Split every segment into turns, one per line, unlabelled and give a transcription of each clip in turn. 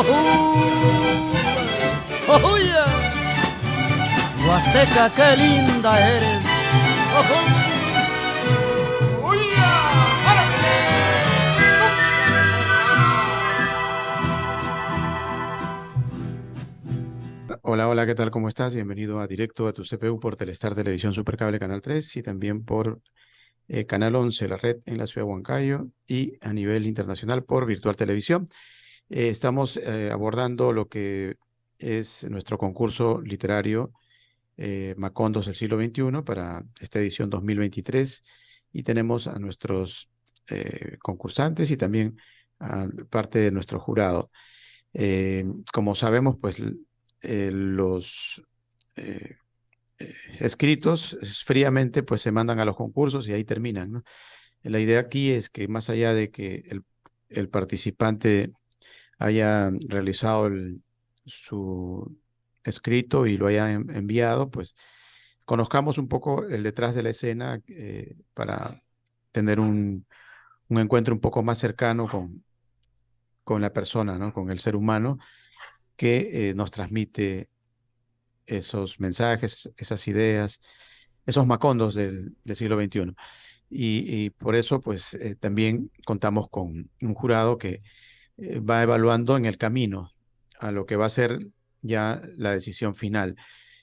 ¡Oh, yeah! Huasteca, qué linda eres. ¡Oh,
Hola, hola, ¿qué tal? ¿Cómo estás? Bienvenido a Directo a tu CPU por Telestar Televisión Supercable Canal 3 y también por Canal 11, la red en la ciudad de Huancayo y a nivel internacional por Virtual Televisión. Estamos abordando lo que es nuestro concurso literario Macondos del siglo XXI para esta edición 2023 y tenemos a nuestros concursantes y también a parte de nuestro jurado. Como sabemos, pues los eh, escritos fríamente pues se mandan a los concursos y ahí terminan, ¿no? La idea aquí es que más allá de que el participante haya realizado su escrito y lo haya enviado, pues conozcamos un poco el detrás de la escena para tener un encuentro un poco más cercano con la persona, ¿no? Con el ser humano que nos transmite esos mensajes, esas ideas, esos macondos del siglo XXI. Y por eso, pues, también contamos con un jurado que va evaluando en el camino a lo que va a ser ya la decisión final.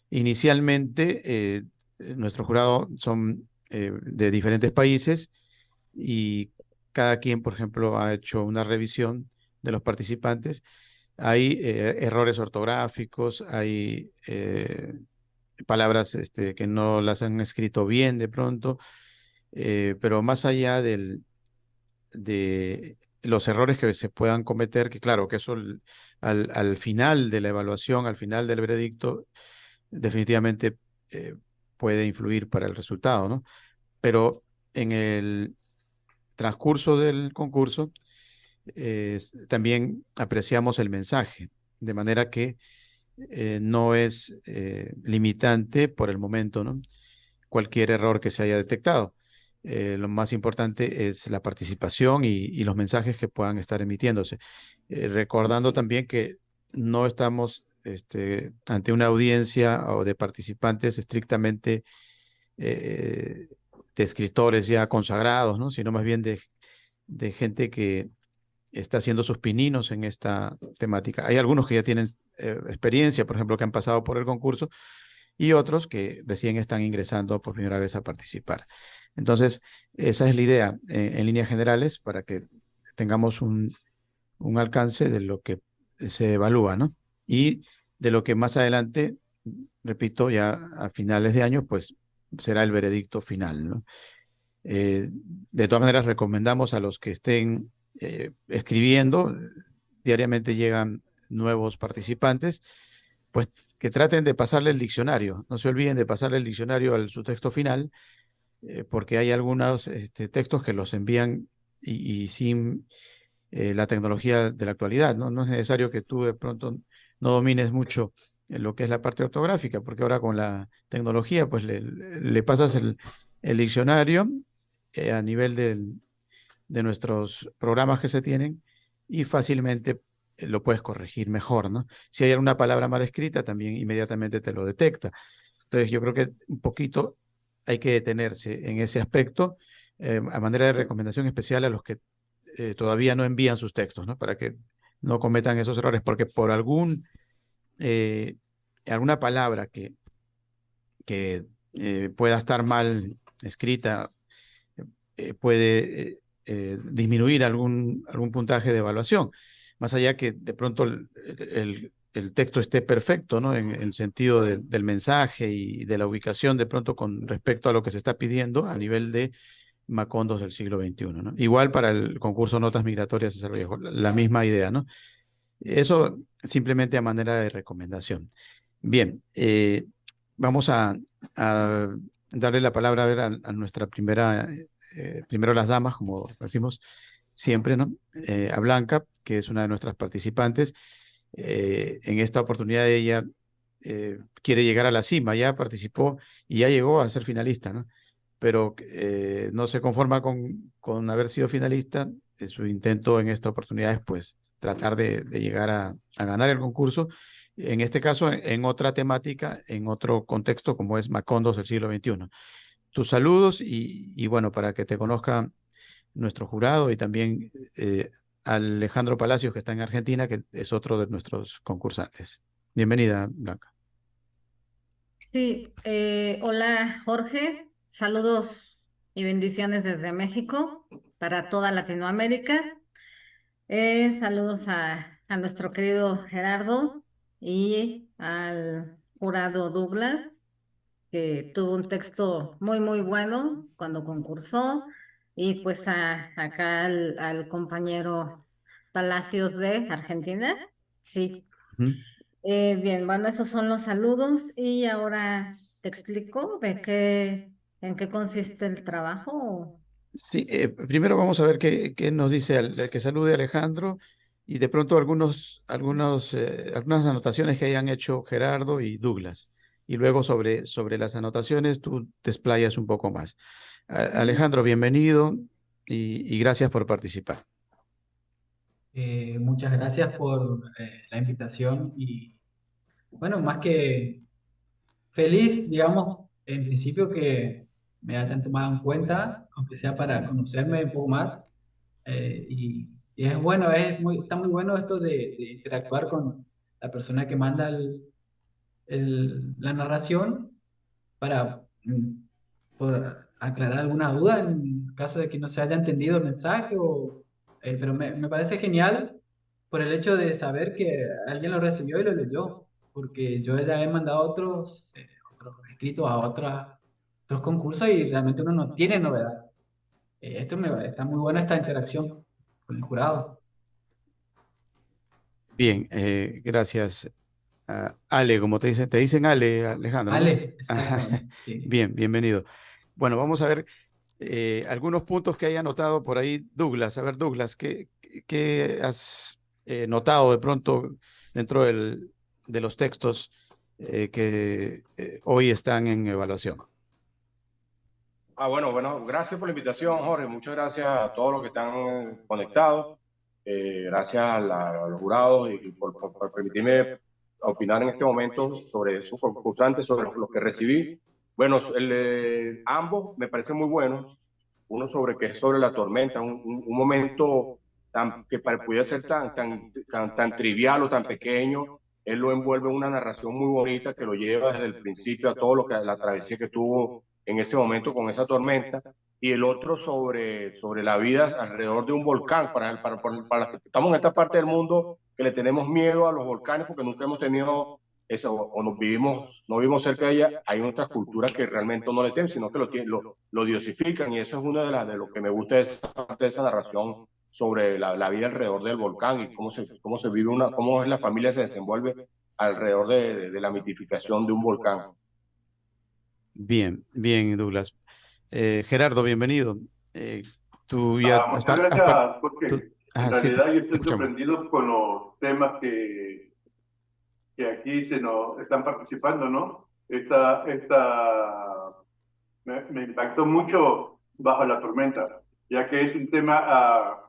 Inicialmente, nuestro jurado son de diferentes países y cada quien, por ejemplo, ha hecho una revisión de los participantes. Hay errores ortográficos, hay palabras que no las han escrito bien de pronto, pero más allá de los errores que se puedan cometer, que claro, que eso al final de la evaluación, al final del veredicto, definitivamente eh, puede influir para el resultado, ¿no? Pero en el transcurso del concurso también apreciamos el mensaje, de manera que no es limitante por el momento, ¿no? Cualquier error que se haya detectado. Lo más importante es la participación y los mensajes que puedan estar emitiéndose. Recordando también que no estamos ante una audiencia o de participantes estrictamente eh, de escritores ya consagrados, ¿no? Sino más bien de gente que está haciendo sus pininos en esta temática. Hay algunos que ya tienen experiencia, por ejemplo, que han pasado por el concurso, y otros que recién están ingresando por primera vez a participar. Entonces, esa es la idea en líneas generales para que tengamos un alcance de lo que se evalúa, ¿no? Y de lo que más adelante, repito, ya a finales de año, pues será el veredicto final, ¿no? De todas maneras, recomendamos a los que estén escribiendo, diariamente llegan nuevos participantes, pues que traten de pasarle el diccionario. No se olviden de pasarle el diccionario a su texto final, porque hay algunos textos que los envían y sin la tecnología de la actualidad, ¿no? No es necesario que tú de pronto no domines mucho lo que es la parte ortográfica, porque ahora con la tecnología, pues le pasas el diccionario a nivel de nuestros programas que se tienen y fácilmente lo puedes corregir mejor, ¿no? Si hay alguna palabra mal escrita, también inmediatamente te lo detecta. Entonces, yo creo que un poquito hay que detenerse en ese aspecto, a manera de recomendación especial a los que todavía no envían sus textos, ¿no? Para que no cometan esos errores, porque por eh, alguna palabra que pueda estar mal escrita puede disminuir algún puntaje de evaluación, más allá que de pronto el texto esté perfecto, ¿no? En el sentido del mensaje y de la ubicación de pronto con respecto a lo que se está pidiendo a nivel de Macondos del siglo XXI, ¿no? Igual para el concurso Notas Migratorias de Cerro Viejo, la misma idea, ¿no? Eso simplemente a manera de recomendación. Bien, vamos a darle la palabra a, ver, a nuestra primero las damas, como decimos siempre, ¿no? A Blanca, que es una de nuestras participantes. En esta oportunidad ella quiere llegar a la cima, ya participó y ya llegó a ser finalista, ¿no? Pero no se conforma con haber sido finalista. Su intento en esta oportunidad es, pues, tratar de llegar a ganar el concurso. En este caso, en otra temática, en otro contexto, como es Macondos del siglo XXI. Tus saludos y bueno, para que te conozca nuestro jurado y también Alejandro Palacios, que está en Argentina, que es otro de nuestros concursantes. Bienvenida, Blanca.
Sí, hola Jorge, saludos y bendiciones desde México para toda Latinoamérica. Saludos a nuestro querido Gerardo y al jurado Douglas, que tuvo un texto muy, muy bueno cuando concursó, y pues acá al compañero Palacios de Argentina. Sí.
Ujú.
Bien, bueno, esos son los saludos y ahora te explico en qué consiste el trabajo.
Sí, primero vamos a ver qué nos dice el que salude Alejandro y de pronto algunas anotaciones que hayan hecho Gerardo y Douglas. Y luego sobre las anotaciones tú te explayas un poco más. Alejandro, bienvenido y gracias por participar.
Muchas gracias por la invitación y bueno, más que feliz, digamos, en principio que me hayan tomado en cuenta, aunque sea para conocerme un poco más. Y es bueno, está muy bueno esto de interactuar con la persona que manda la narración para por aclarar alguna duda en caso de que no se haya entendido el mensaje. Pero me parece genial por el hecho de saber que alguien lo recibió y lo leyó, porque yo ya he mandado otros escritos a otros concursos y realmente uno no tiene novedad. Está muy buena esta interacción con el jurado.
Bien, gracias. Ale, como te dicen Ale, Alejandro, ¿no?
Ale, exactamente, sí.
Bien, bienvenido. Bueno, vamos a ver algunos puntos que haya notado por ahí Douglas. A ver, Douglas, ¿qué has notado de pronto dentro de los textos que hoy están en evaluación?
Bueno, gracias por la invitación, Jorge. Muchas gracias a todos los que están conectados. Gracias a los jurados y por permitirme opinar en este momento sobre sus concursantes, sobre los que recibí. Bueno, ambos me parecen muy buenos. Uno que es sobre la tormenta, un momento que pudiera ser tan trivial o tan pequeño. Él lo envuelve en una narración muy bonita que lo lleva desde el principio a todo la travesía que tuvo en ese momento con esa tormenta, y el otro sobre la vida alrededor de un volcán, para los que estamos en esta parte del mundo que le tenemos miedo a los volcanes porque nunca hemos tenido eso, o no vivimos cerca de ella. Hay otras culturas que realmente no le temen, sino que lo diosifican, y eso es uno de lo que me gusta de esa parte de esa narración sobre la vida alrededor del volcán y cómo se vive cómo es la familia se desenvuelve alrededor de la mitificación de un volcán.
Bien, bien, Douglas. Gerardo, bienvenido. Tú ya
Muchas gracias, porque en
sí,
realidad yo
te
estoy
escuchamos.
sorprendido con los temas que aquí se nos están participando, ¿no? Me impactó mucho Bajo la tormenta, ya que es un tema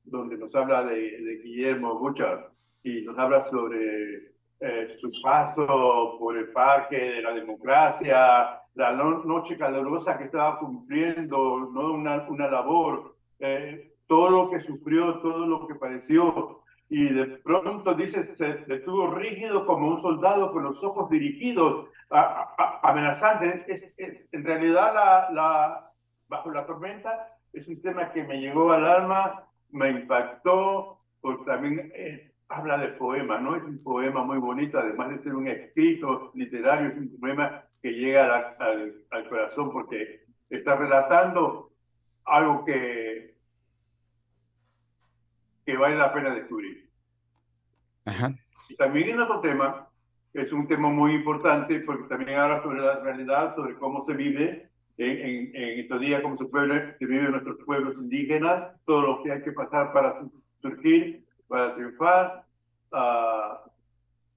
donde nos habla de Guillermo Buchar y nos habla sobre su paso por el parque de la democracia, la noche calurosa que estaba cumpliendo, ¿no? Una labor, todo lo que sufrió, todo lo que padeció, y de pronto dice, se detuvo rígido como un soldado con los ojos dirigidos, amenazante. En realidad, Bajo la tormenta es un tema que me llegó al alma, me impactó, porque también habla de poema, ¿no? Es un poema muy bonito, además de ser un escrito literario, es un poema que llega al corazón, porque está relatando algo que vale la pena descubrir.
Ajá.
Y también en otro tema, es un tema muy importante, porque también habla sobre la realidad, sobre cómo se vive en estos días, cómo se vive en nuestros pueblos indígenas, todo lo que hay que pasar para surgir, para triunfar.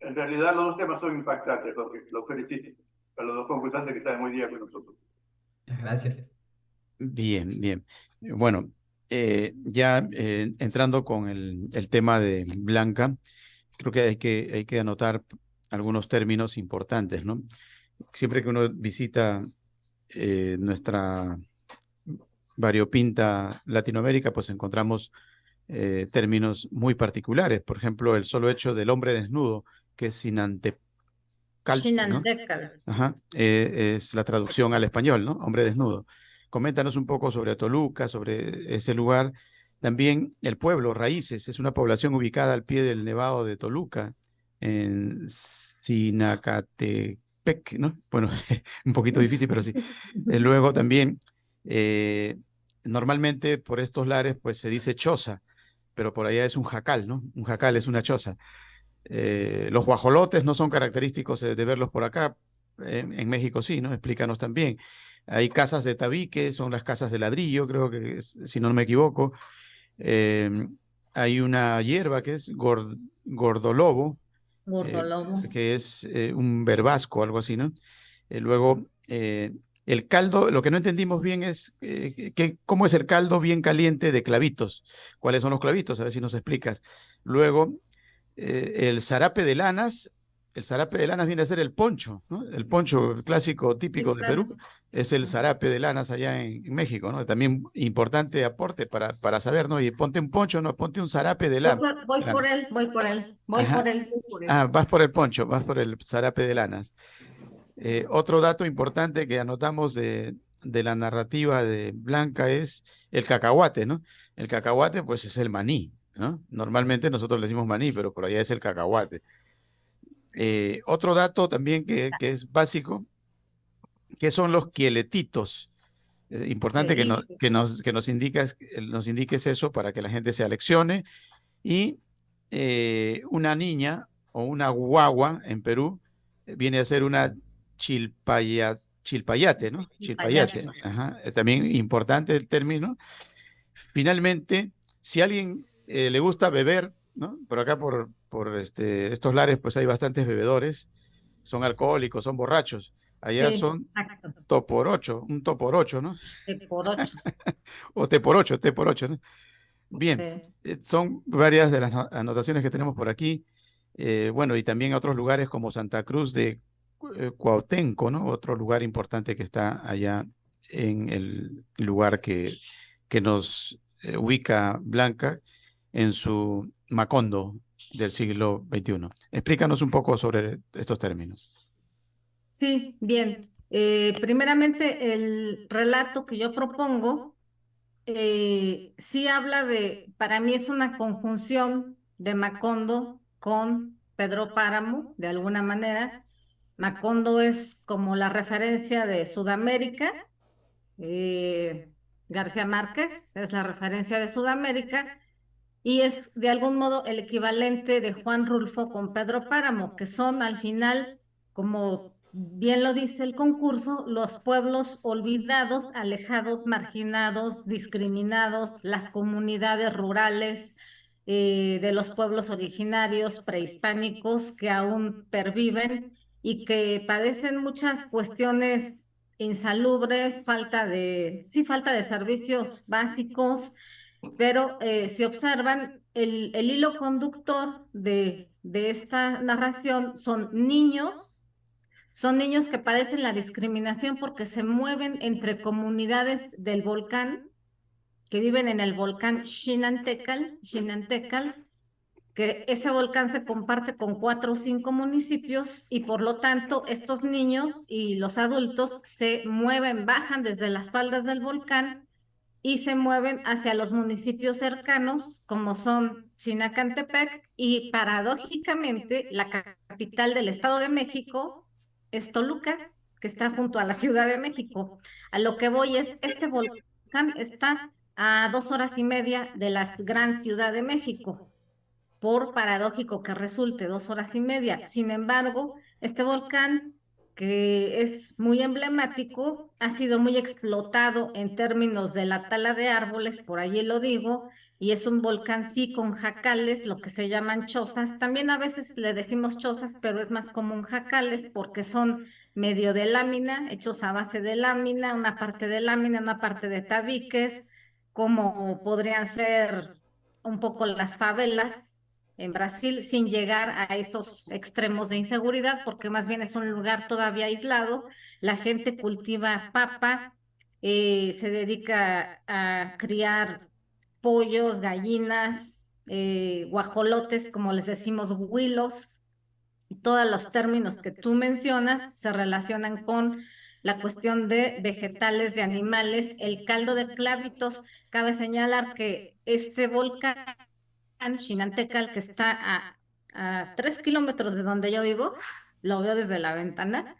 En realidad los dos temas son impactantes, los felicito a los dos concursantes que están hoy día con nosotros.
Gracias.
Bien, bien. Bueno, entrando con el tema de Blanca, creo que hay que anotar algunos términos importantes, ¿no? Siempre que uno visita nuestra variopinta Latinoamérica, pues encontramos términos muy particulares. Por ejemplo, el solo hecho del hombre desnudo, que es sinantecalte, ¿no?
Chinantecal.
Ajá, es la traducción al español, ¿no? Hombre desnudo. Coméntanos un poco sobre Toluca, sobre ese lugar. También el pueblo, Raíces, es una población ubicada al pie del Nevado de Toluca, en Sinacatepec, ¿no? Bueno, un poquito difícil, pero sí. Luego también, normalmente por estos lares, pues se dice choza, pero por allá es un jacal, ¿no? Un jacal es una choza. Los guajolotes no son característicos de verlos por acá. En México sí, ¿no? Explícanos también. Hay casas de tabique, son las casas de ladrillo, creo que si no me equivoco. Eh, Hay una hierba que es gordolobo,
Gordolobo.
que es un verbasco, algo así, ¿no? Luego, el caldo, lo que no entendimos bien es cómo es el caldo bien caliente de clavitos. ¿Cuáles son los clavitos? A ver si nos explicas. Luego, el zarape de lanas. El zarape de lanas viene a ser el poncho, ¿no? El poncho clásico típico
Sí,
de
claro.
Perú es el zarape de lanas allá en México, ¿no? También importante aporte para saber, ¿no? Y ponte un poncho, no, ponte un zarape de lana.
Voy por él, voy por él, voy
Ajá.
por él, voy por él.
Ah, vas por el poncho, vas por el zarape de lanas. Otro dato importante que anotamos de la narrativa de Blanca es el cacahuate, ¿no? El cacahuate, pues, es el maní, ¿no? Normalmente nosotros le decimos maní, pero por allá es el cacahuate. Otro dato también que es básico, que son los quieletitos. Importante que nos indiques eso para que la gente se aleccione. Y una niña o una guagua en Perú viene a ser una chilpayate, ¿no? Chilpayate.
Chilpayate.
Ajá. También importante el término. Finalmente, si a alguien le gusta beber, ¿no? Por acá, por estos lares, pues hay bastantes bebedores, son alcohólicos, son borrachos. Allá
Sí,
son
exacto.
toporocho, un toporocho, ¿no?
De por 8.
O té por ocho, ¿no? Bien,
Sí.
son varias de las anotaciones que tenemos por aquí. Bueno, y también otros lugares como Santa Cruz de Cuauhtémoc, ¿no? Otro lugar importante que está allá en el lugar que nos ubica Blanca en su Macondo del siglo XXI. Explícanos un poco sobre estos términos.
Sí, bien. Primeramente, el relato que yo propongo sí habla para mí es una conjunción de Macondo con Pedro Páramo, de alguna manera. Macondo es como la referencia de Sudamérica, eh, García Márquez es la referencia de Sudamérica y es de algún modo el equivalente de Juan Rulfo con Pedro Páramo, que son al final, como bien lo dice el concurso, los pueblos olvidados, alejados, marginados, discriminados, las comunidades rurales de los pueblos originarios prehispánicos que aún perviven y que padecen muchas cuestiones insalubres, falta de servicios básicos, pero si observan, el hilo conductor de esta narración son niños que padecen la discriminación porque se mueven entre comunidades del volcán, que viven en el volcán Xinantecal, que ese volcán se comparte con 4 o 5 municipios y por lo tanto estos niños y los adultos se mueven, bajan desde las faldas del volcán y se mueven hacia los municipios cercanos, como son Sinacantepec, y paradójicamente la capital del Estado de México es Toluca, que está junto a la Ciudad de México. A lo que voy es, este volcán está a 2 horas y media de la gran Ciudad de México, por paradójico que resulte, 2 horas y media. Sin embargo, este volcán, que es muy emblemático, ha sido muy explotado en términos de la tala de árboles, por allí lo digo, y es un volcán sí con jacales, lo que se llaman chozas. También a veces le decimos chozas, pero es más común jacales porque son medio de lámina, hechos a base de lámina, una parte de tabiques, como podrían ser un poco las favelas en Brasil, sin llegar a esos extremos de inseguridad, porque más bien es un lugar todavía aislado. La gente cultiva papa, se dedica a criar pollos, gallinas, guajolotes, como les decimos, huilos. Todos los términos que tú mencionas se relacionan con la cuestión de vegetales, de animales. El caldo de clavitos, cabe señalar que este volcán Xinantecal, que está a 3 kilómetros de donde yo vivo, lo veo desde la ventana.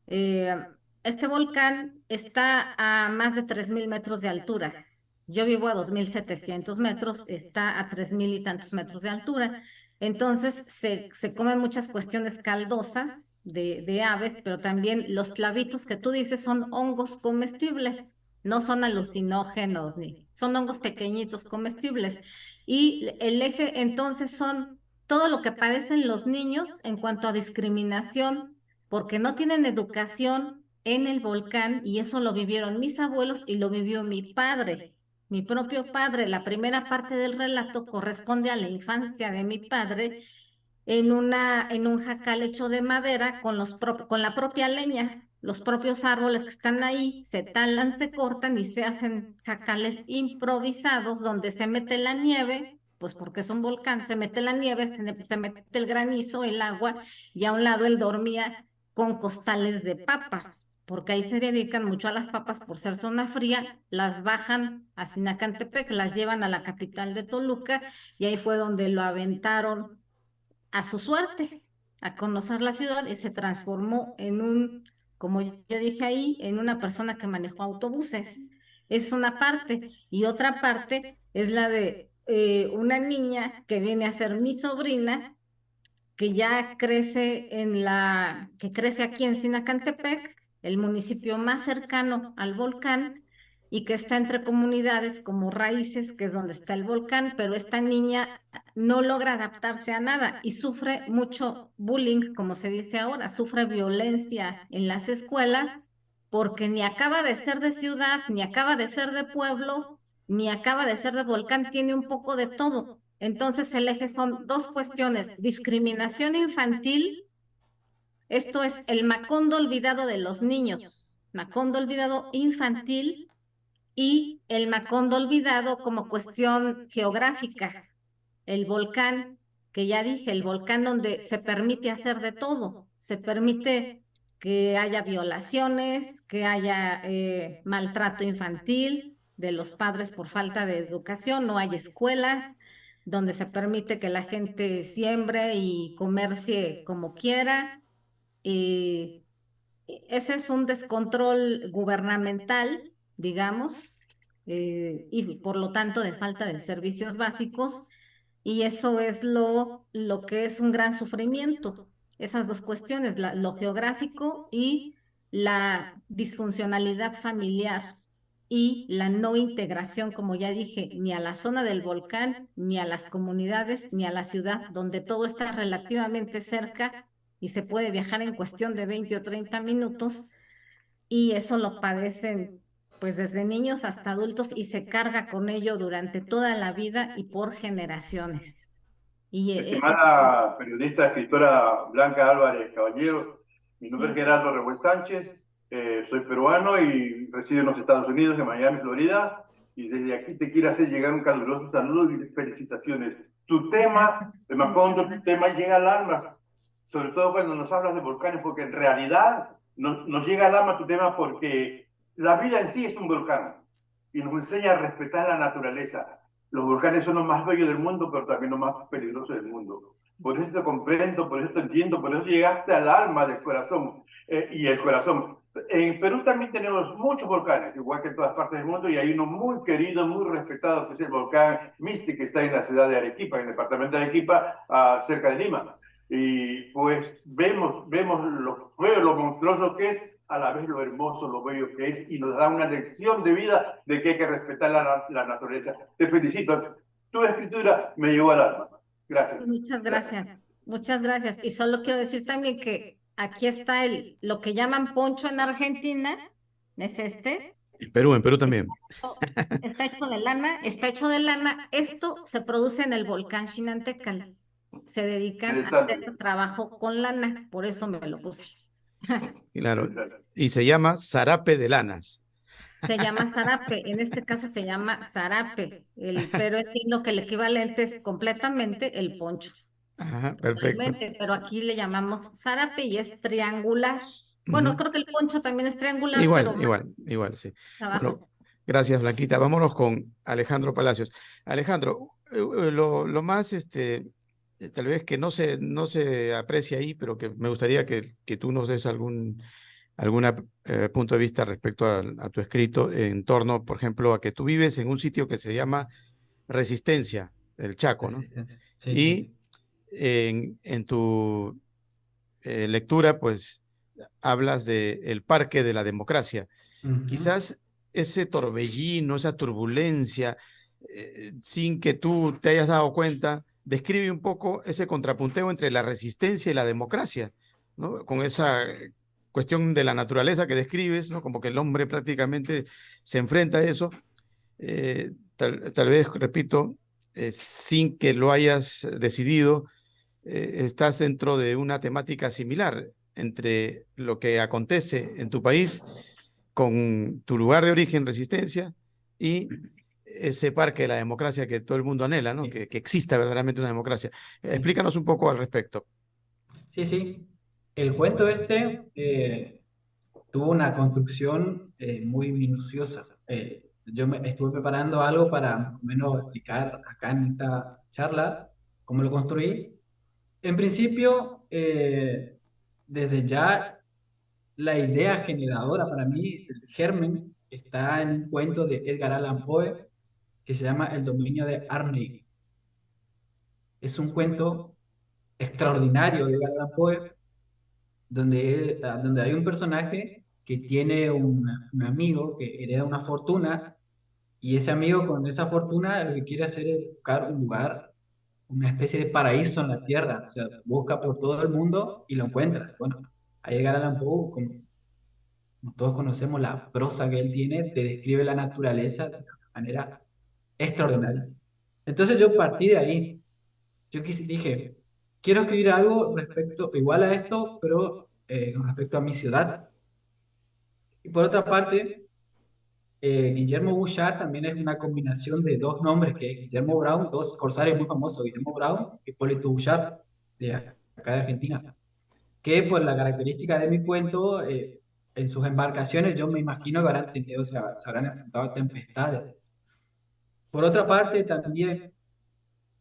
eh, este volcán está a más de 3000 metros de altura. Yo vivo a 2700 metros, está a 3000 y tantos metros de altura. Entonces se comen muchas cuestiones caldosas de aves, pero también los clavitos que tú dices son hongos comestibles, no son alucinógenos, ni son hongos pequeñitos comestibles. Y el eje entonces son todo lo que padecen los niños en cuanto a discriminación, porque no tienen educación en el volcán, y eso lo vivieron mis abuelos y lo vivió mi padre. Mi propio padre. La primera parte del relato corresponde a la infancia de mi padre en un jacal hecho de madera con la propia leña. Los propios árboles que están ahí se talan, se cortan y se hacen jacales improvisados donde se mete la nieve, pues porque es un volcán, se mete la nieve, se mete el granizo, el agua, y a un lado él dormía con costales de papas, porque ahí se dedican mucho a las papas por ser zona fría. Las bajan a Sinacantepec, las llevan a la capital de Toluca, y ahí fue donde lo aventaron a su suerte, a conocer la ciudad, y se transformó en como yo dije ahí, en una persona que manejó autobuses. Es una parte. Y otra parte es la de una niña que viene a ser mi sobrina, que ya que crece aquí en Sinacantepec, el municipio más cercano al volcán, y que está entre comunidades como Raíces, que es donde está el volcán, pero esta niña no logra adaptarse a nada y sufre mucho bullying, como se dice ahora, sufre violencia en las escuelas, porque ni acaba de ser de ciudad, ni acaba de ser de pueblo, ni acaba de ser de volcán, tiene un poco de todo. Entonces el eje son dos cuestiones: discriminación infantil, esto es el Macondo olvidado de los niños, Macondo olvidado infantil, y el Macondo olvidado como cuestión geográfica, el volcán, que ya dije, el volcán donde se permite hacer de todo, se permite que haya violaciones, que haya maltrato infantil de los padres por falta de educación, no hay escuelas donde se permite que la gente siembre y comercie como quiera. Y ese es un descontrol gubernamental, digamos, y por lo tanto de falta de servicios básicos, y eso es lo que es un gran sufrimiento. Esas dos cuestiones, lo geográfico y la disfuncionalidad familiar y la no integración, como ya dije, ni a la zona del volcán, ni a las comunidades, ni a la ciudad, donde todo está relativamente cerca y se puede viajar en cuestión de 20 o 30 minutos, y eso lo padecen pues desde niños hasta adultos, y se carga con ello durante toda la vida y por generaciones. Y
Estimada periodista, escritora Blanca Álvarez Caballero, mi nombre es Gerardo Revuel Sánchez, soy peruano y resido en los Estados Unidos, en Miami, Florida, y desde aquí te quiero hacer llegar un caluroso saludo y felicitaciones. Tu tema, el Macondo, tu tema llega al alma, sobre todo cuando nos hablas de volcanes, porque en realidad nos llega al alma tu tema, porque la vida en sí es un volcán y nos enseña a respetar la naturaleza. Los volcanes son los más bellos del mundo, pero también los más peligrosos del mundo. Por eso te comprendo, por eso te entiendo, por eso llegaste al alma del corazón y el corazón. En Perú también tenemos muchos volcanes, igual que en todas partes del mundo, y hay uno muy querido, muy respetado, que es el volcán Misti, que está en la ciudad de Arequipa, en el departamento de Arequipa, cerca de Lima. Y pues vemos lo feo, lo monstruoso que es, a la vez lo hermoso, lo bello que es, y nos da una lección de vida de que hay que respetar la naturaleza. Te felicito. Tu escritura me llegó al alma. Gracias.
Muchas gracias. Muchas gracias. Y solo quiero decir también que aquí está lo que llaman poncho en Argentina, es
En Perú también.
Está hecho de lana, está hecho de lana. Esto se produce en el volcán Xinantecal. Se dedican a hacer
Interesante,
trabajo con lana, por eso me lo puse.
Claro.
interesante.
Y se llama zarape de lanas.
Se llama zarape, en este caso se llama zarape, pero entiendo que el equivalente es completamente el poncho,
Ajá, perfecto.
totalmente, pero aquí le llamamos zarape y es triangular. Bueno,
Ujú.
creo que el poncho también es triangular, pero
Igual, sí.
más abajo.
Bueno, gracias, Blanquita. Vámonos con Alejandro Palacios. Alejandro, lo más, tal vez que no se aprecia ahí, pero que me gustaría que tú nos des alguna punto de vista respecto a tu escrito en torno, por ejemplo, a que tú vives en un sitio que se llama Resistencia, el Chaco, ¿no?
Resistencia. Sí,
Y
sí.
en tu lectura, pues hablas de el Parque de la Democracia.
Ujú.
Quizás ese torbellino, esa turbulencia, sin que tú te hayas dado cuenta, describe un poco ese contrapunteo entre la resistencia y la democracia, ¿no? Con esa cuestión de la naturaleza que describes, ¿no? Como que el hombre prácticamente se enfrenta a eso, tal vez, repito, sin que lo hayas decidido, estás dentro de una temática similar entre lo que acontece en tu país con tu lugar de origen, Resistencia, y ese parque de la democracia que todo el mundo anhela, ¿no? Que exista verdaderamente una democracia.
Sí,
Explícanos un poco al respecto.
sí, sí. El cuento este tuvo una construcción muy minuciosa. Yo me estuve preparando algo para más o menos explicar acá en esta charla cómo lo construí. En principio, desde ya la idea generadora para mí, el germen, está en un cuento de Edgar Allan Poe que se llama El dominio de Arney. Es un cuento extraordinario de Edgar Allan Poe donde hay un personaje que tiene un amigo que hereda una fortuna y ese amigo con esa fortuna lo que quiere hacer es buscar un lugar, una especie de paraíso en la tierra, o sea, busca por todo el mundo y lo encuentra. Bueno, a Edgar Allan Poe, como todos conocemos la prosa que él tiene, te describe la naturaleza de una manera extraordinaria. Entonces yo partí de ahí. Dije, quiero escribir algo respecto, igual a esto, pero con respecto a mi ciudad. Y por otra parte, Guillermo Bouchard también es una combinación de dos nombres, que es Guillermo Brown, dos corsarios muy famosos, Guillermo Brown y Hipólito Bouchard, de acá de Argentina. Que por la característica de mi cuento, en sus embarcaciones yo me imagino que habrán tenido, se habrán enfrentado a tempestades. Por otra parte, también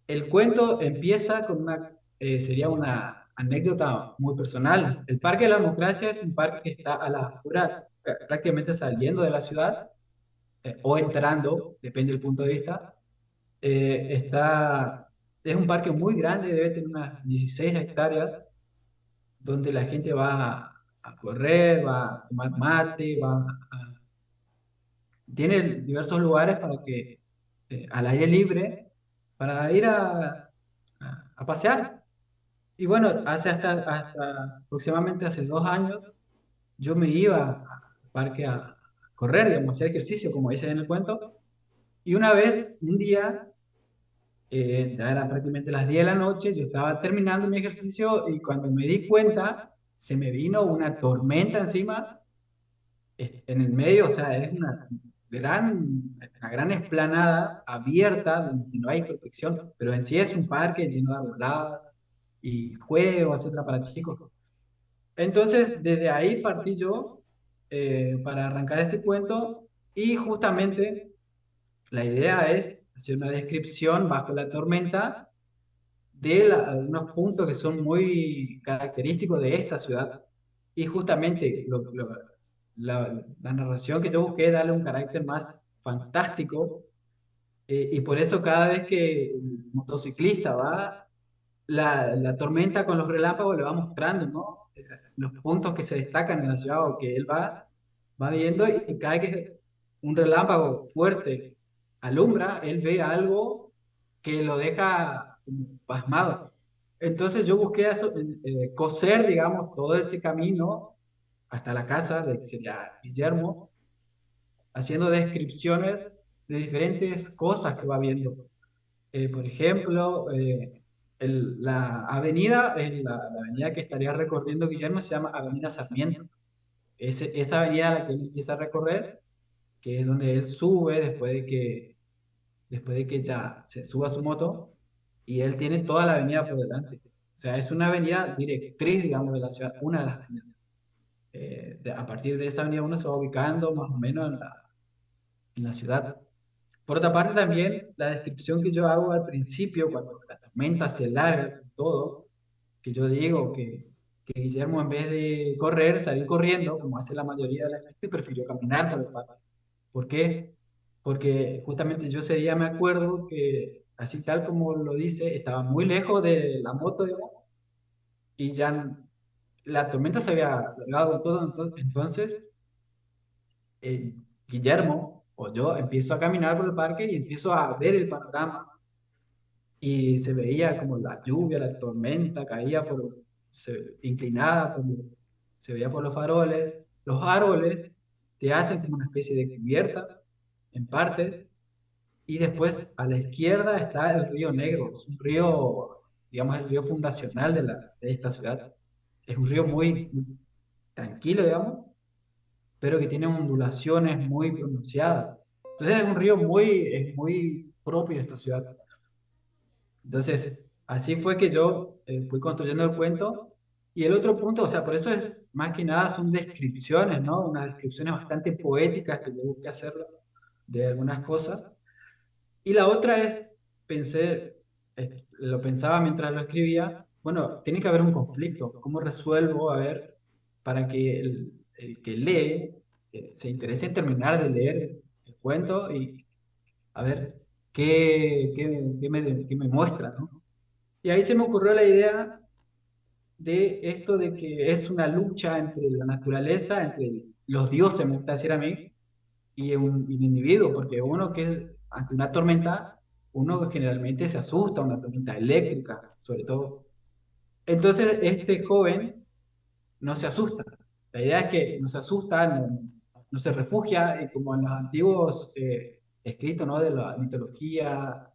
el cuento empieza con sería una anécdota muy personal. El Parque de la Democracia es un parque que está a la afuera, prácticamente saliendo de la ciudad, o entrando, depende del punto de vista. Es un parque muy grande, debe tener unas 16 hectáreas, donde la gente va a correr, va a tomar mate, tiene diversos lugares para que, al aire libre, para ir a pasear. Y bueno, hasta aproximadamente hace 2 años, yo me iba al parque a correr, digamos, a hacer ejercicio, como dice en el cuento. Y una vez, un día, ya era prácticamente las 10 de la noche, yo estaba terminando mi ejercicio y cuando me di cuenta, se me vino una tormenta encima, en el medio, o sea, es una gran explanada abierta donde no hay protección, pero en sí es un parque lleno de arboladas y juegos, etcétera, para chicos. Entonces, desde ahí partí yo para arrancar este cuento y justamente la idea es hacer una descripción bajo la tormenta de algunos puntos que son muy característicos de esta ciudad. Y justamente la narración que yo busqué es darle un carácter más fantástico, y por eso cada vez que el motociclista va, la tormenta con los relámpagos le va mostrando, ¿no? Los puntos que se destacan en la ciudad o que él va viendo y cada vez que un relámpago fuerte alumbra, él ve algo que lo deja como pasmado. Entonces yo busqué eso, coser, digamos, todo ese camino hasta la casa de que sería Guillermo, haciendo descripciones de diferentes cosas que va viendo. Por ejemplo, la avenida, la avenida que estaría recorriendo Guillermo se llama Avenida Sarmiento. Esa avenida a la que él empieza a recorrer, que es donde él sube después de que ya se suba a su moto, y él tiene toda la avenida por delante. O sea, es una avenida directriz, digamos, de la ciudad, una de las avenidas. A partir de esa avenida uno se va ubicando más o menos en la ciudad. Por otra parte, también la descripción que yo hago al principio, cuando la tormenta se larga con todo, que yo digo que Guillermo, en vez de correr, salir corriendo, como hace la mayoría de la gente, prefirió caminar por el parque. ¿Por qué? Porque justamente yo ese día me acuerdo que, así tal como lo dice, estaba muy lejos de la moto, digamos, y ya la tormenta se había largado todo. Entonces, eh, Guillermo o yo empiezo a caminar por el parque y empiezo a ver el panorama, y se veía como la lluvia, la tormenta caía inclinada, se veía por los faroles. Los árboles te hacen como una especie de cubierta en partes, y después a la izquierda está el río Negro. Es un río, digamos, el río fundacional de esta ciudad. Es un río muy tranquilo, digamos, pero que tiene ondulaciones muy pronunciadas. Entonces es un río es muy propio de esta ciudad. Entonces, así fue que yo fui construyendo el cuento. Y el otro punto, o sea, por eso es más que nada son descripciones, ¿no? Unas descripciones bastante poéticas que yo busqué hacer de algunas cosas. Y la otra es, lo pensaba mientras lo escribía, bueno, tiene que haber un conflicto. ¿Cómo resuelvo, a ver, para que el que lee se interese en terminar de leer el cuento y a ver qué me muestra, ¿no? Y ahí se me ocurrió la idea de esto de que es una lucha entre la naturaleza, entre los dioses, me gusta decir a mí, y un individuo, porque uno que es ante una tormenta, uno generalmente se asusta, una tormenta eléctrica, sobre todo. Entonces, este joven no se asusta. La idea es que no se asusta, no se refugia, como en los antiguos escritos, ¿no? De la mitología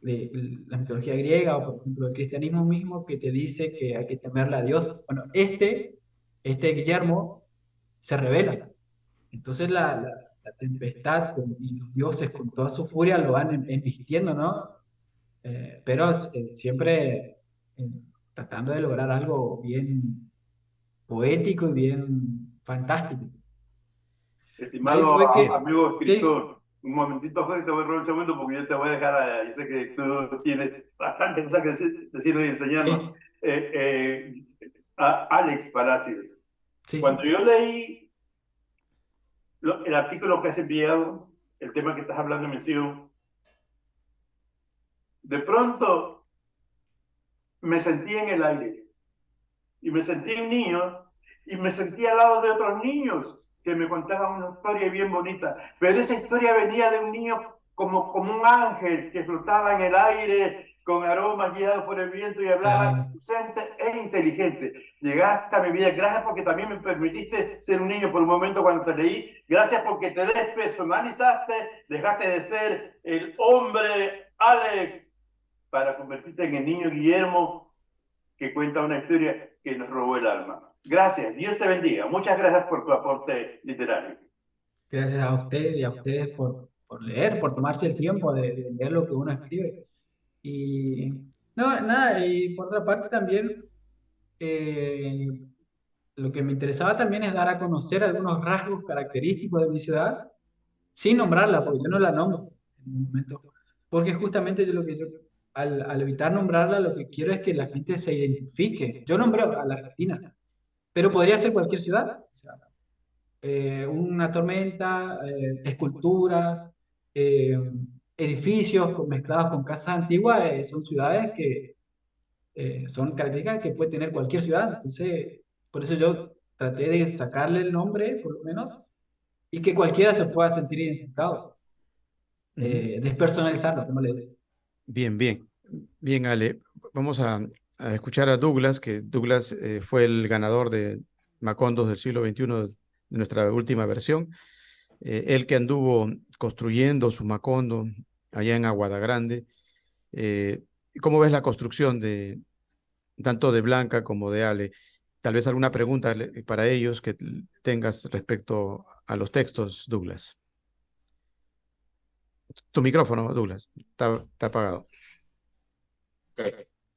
griega, o por ejemplo el cristianismo mismo, que te dice que hay que temerle a Dios. Bueno, este Guillermo se revela. Entonces la tempestad y los dioses con toda su furia lo van embistiendo, ¿no? Pero siempre eh, tratando de lograr algo bien poético y bien fantástico. Ahí
Estimado
fue que,
amigo
sí,
escritor, un momentito, José, te voy a robar un segundo porque yo te voy a dejar, yo sé que tú tienes bastantes cosas que decirnos y enseñarnos.
sí,
Alex Palacios,
sí,
cuando
sí,
yo leí el artículo que has enviado, el tema que estás hablando, mención, de pronto me sentí en el aire y me sentí un niño y me sentí al lado de otros niños que me contaban una historia bien bonita, pero esa historia venía de un niño como un ángel que flotaba en el aire con aromas guiados por el viento y hablaba
claro,
inocente e inteligente. Llegaste a mi vida, gracias porque también me permitiste ser un niño por un momento cuando te leí, gracias porque te despersonalizaste, dejaste de ser el hombre Alex para convertirte en el niño Guillermo que cuenta una historia que nos robó el alma. Gracias, Dios te bendiga. Muchas gracias por tu aporte literario.
gracias a usted y a ustedes por leer, por tomarse el tiempo de leer lo que uno escribe. Y no, nada, y por otra parte también, eh, lo que me interesaba también es dar a conocer algunos rasgos característicos de mi ciudad, sin nombrarla, porque yo no la nombro en un momento. Porque justamente al evitar nombrarla, lo que quiero es que la gente se identifique. Yo nombré a la Argentina, pero podría ser cualquier ciudad. O sea, una tormenta, esculturas, eh, edificios mezclados con casas antiguas, son ciudades que son características que puede tener cualquier ciudad. Entonces, por eso yo traté de sacarle el nombre, por lo menos, y que cualquiera se pueda sentir identificado.
Ujú.
Despersonalizarlo, como le dices.
Bien, bien. Bien, Ale. Vamos a escuchar a Douglas, que Douglas fue el ganador de Macondos del siglo XXI de nuestra última versión. Él que anduvo construyendo su Macondo allá en Aguada Grande. ¿Cómo ves la construcción de tanto de Blanca como de Ale? Tal vez alguna pregunta para ellos que tengas respecto a los textos, Douglas. Tu micrófono, Douglas, está apagado.
Ok.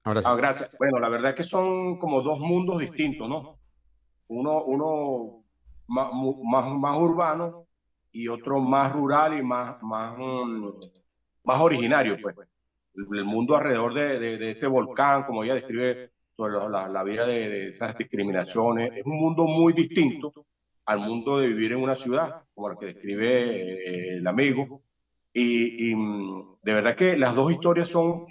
Ahora sí.
Gracias. Bueno, la verdad es que son como dos mundos distintos, ¿no? Uno más urbano y otro más rural y más originario, pues. El mundo alrededor de ese volcán, como ella describe sobre la vida de esas discriminaciones, es un mundo muy distinto al mundo de vivir en una ciudad, como la que describe el amigo. De verdad que las dos historias o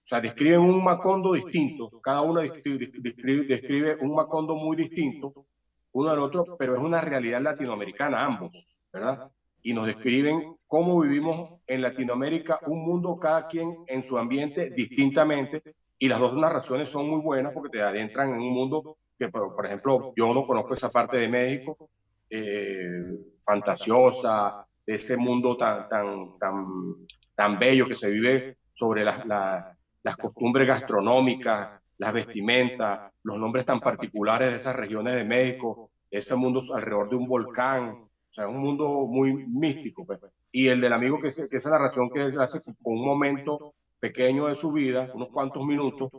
sea, describen un Macondo distinto, cada una describe un Macondo muy distinto uno del otro, pero es una realidad latinoamericana ambos, ¿verdad? Y nos describen cómo vivimos en Latinoamérica un mundo cada quien en su ambiente distintamente, y las dos narraciones son muy buenas porque te adentran en un mundo que, por ejemplo, yo no conozco esa parte de México, fantasiosa, de ese mundo tan bello que se vive sobre las costumbres gastronómicas, las vestimentas, los nombres tan particulares de esas regiones de México, ese mundo alrededor de un volcán, o sea, es un mundo muy místico, pues. Y el del amigo, que esa narración que él hace con un momento pequeño de su vida, unos cuantos minutos,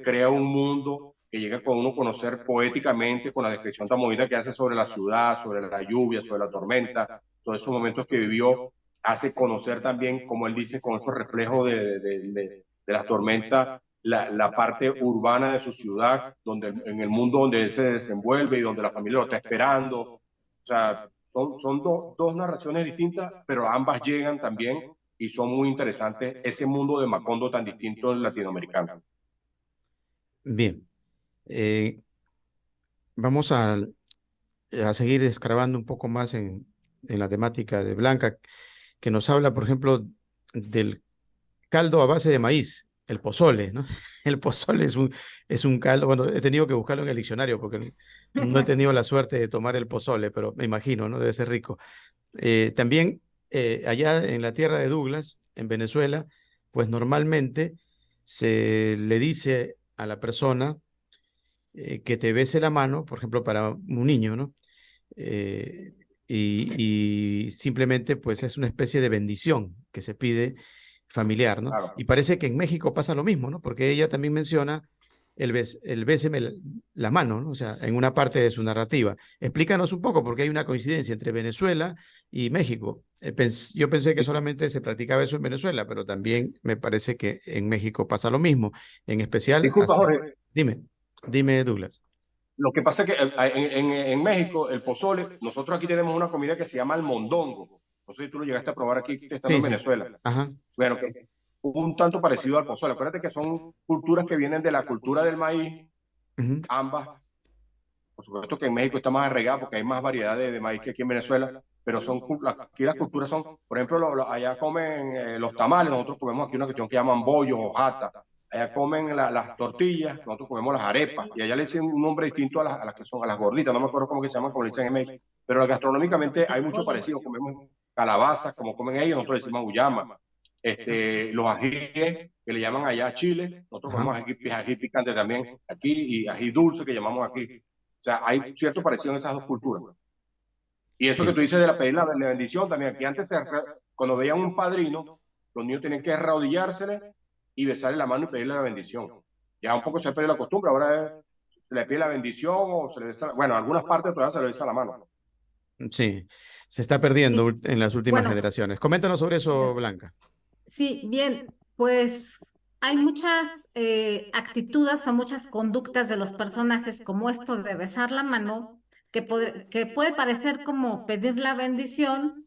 crea un mundo que llega con uno a conocer poéticamente, con la descripción tan bonita que hace sobre la ciudad, sobre la lluvia, sobre la tormenta, sobre esos momentos que vivió, hace conocer también, como él dice, con esos reflejos de las tormentas, la parte urbana de su ciudad, en el mundo donde él se desenvuelve y donde la familia lo está esperando. O sea, son dos narraciones distintas, pero ambas llegan también y son muy interesantes, ese mundo de Macondo tan distinto en latinoamericano.
Bien. Vamos a seguir escarbando un poco más en la temática de Blanca, que nos habla, por ejemplo, del caldo a base de maíz, el pozole, ¿no? El pozole es un caldo, bueno, he tenido que buscarlo en el diccionario porque no he tenido la suerte de tomar el pozole, pero me imagino, ¿no? Debe ser rico. También allá en la tierra de Douglas, en Venezuela, pues normalmente se le dice a la persona que te bese la mano, por ejemplo, para un niño, ¿no? Eh, y simplemente pues es una especie de bendición que se pide familiar, ¿no?
Claro.
Y parece que en México pasa lo mismo, ¿no? Porque ella también menciona el béseme la mano, ¿no? O sea, en una parte de su narrativa. Explícanos un poco, porque hay una coincidencia entre Venezuela y México. Yo pensé que solamente se practicaba eso en Venezuela, pero también me parece que en México pasa lo mismo. En especial,
Disculpa, Jorge,
dime, Douglas.
lo que pasa es que en México, el pozole, nosotros aquí tenemos una comida que se llama el mondongo. No sé si tú lo llegaste a probar aquí estando
Sí,
en
sí.
Venezuela.
Ajá.
Bueno, que un tanto parecido al pozole. Acuérdate que son culturas que vienen de la cultura del maíz,
Uh-huh.
ambas. Por supuesto que en México está más arraigado porque hay más variedad de maíz que aquí en Venezuela, pero aquí las culturas son, por ejemplo, allá comen los tamales, nosotros comemos aquí una cuestión que llaman bollos o jata. Allá comen las tortillas, nosotros comemos las arepas, y allá le dicen un nombre distinto a las que son, a las gorditas, no me acuerdo cómo que se llaman, como le dicen en México, pero gastronómicamente hay mucho parecido, comemos calabazas, como comen ellos, nosotros le decimos uyama. Los ajíes, que le llaman allá a Chile, nosotros comemos ají picante también aquí, y ají dulce que llamamos aquí. O sea, hay cierto parecido en esas dos culturas. Y eso que tú dices de la pedir la bendición también, aquí antes, cuando veían un padrino, los niños tenían que arrodillársele y besarle la mano y pedirle la bendición. Ya un poco se ha perdido la costumbre, ahora se le pide la bendición o se le besa, bueno, en algunas partes todavía se le besa la mano.
Sí, se está perdiendo
Sí.
en las últimas
Bueno,
generaciones. Coméntanos sobre eso, Blanca.
sí, bien, pues hay muchas actitudes o muchas conductas de los personajes, como esto de besar la mano, que puede parecer como pedir la bendición,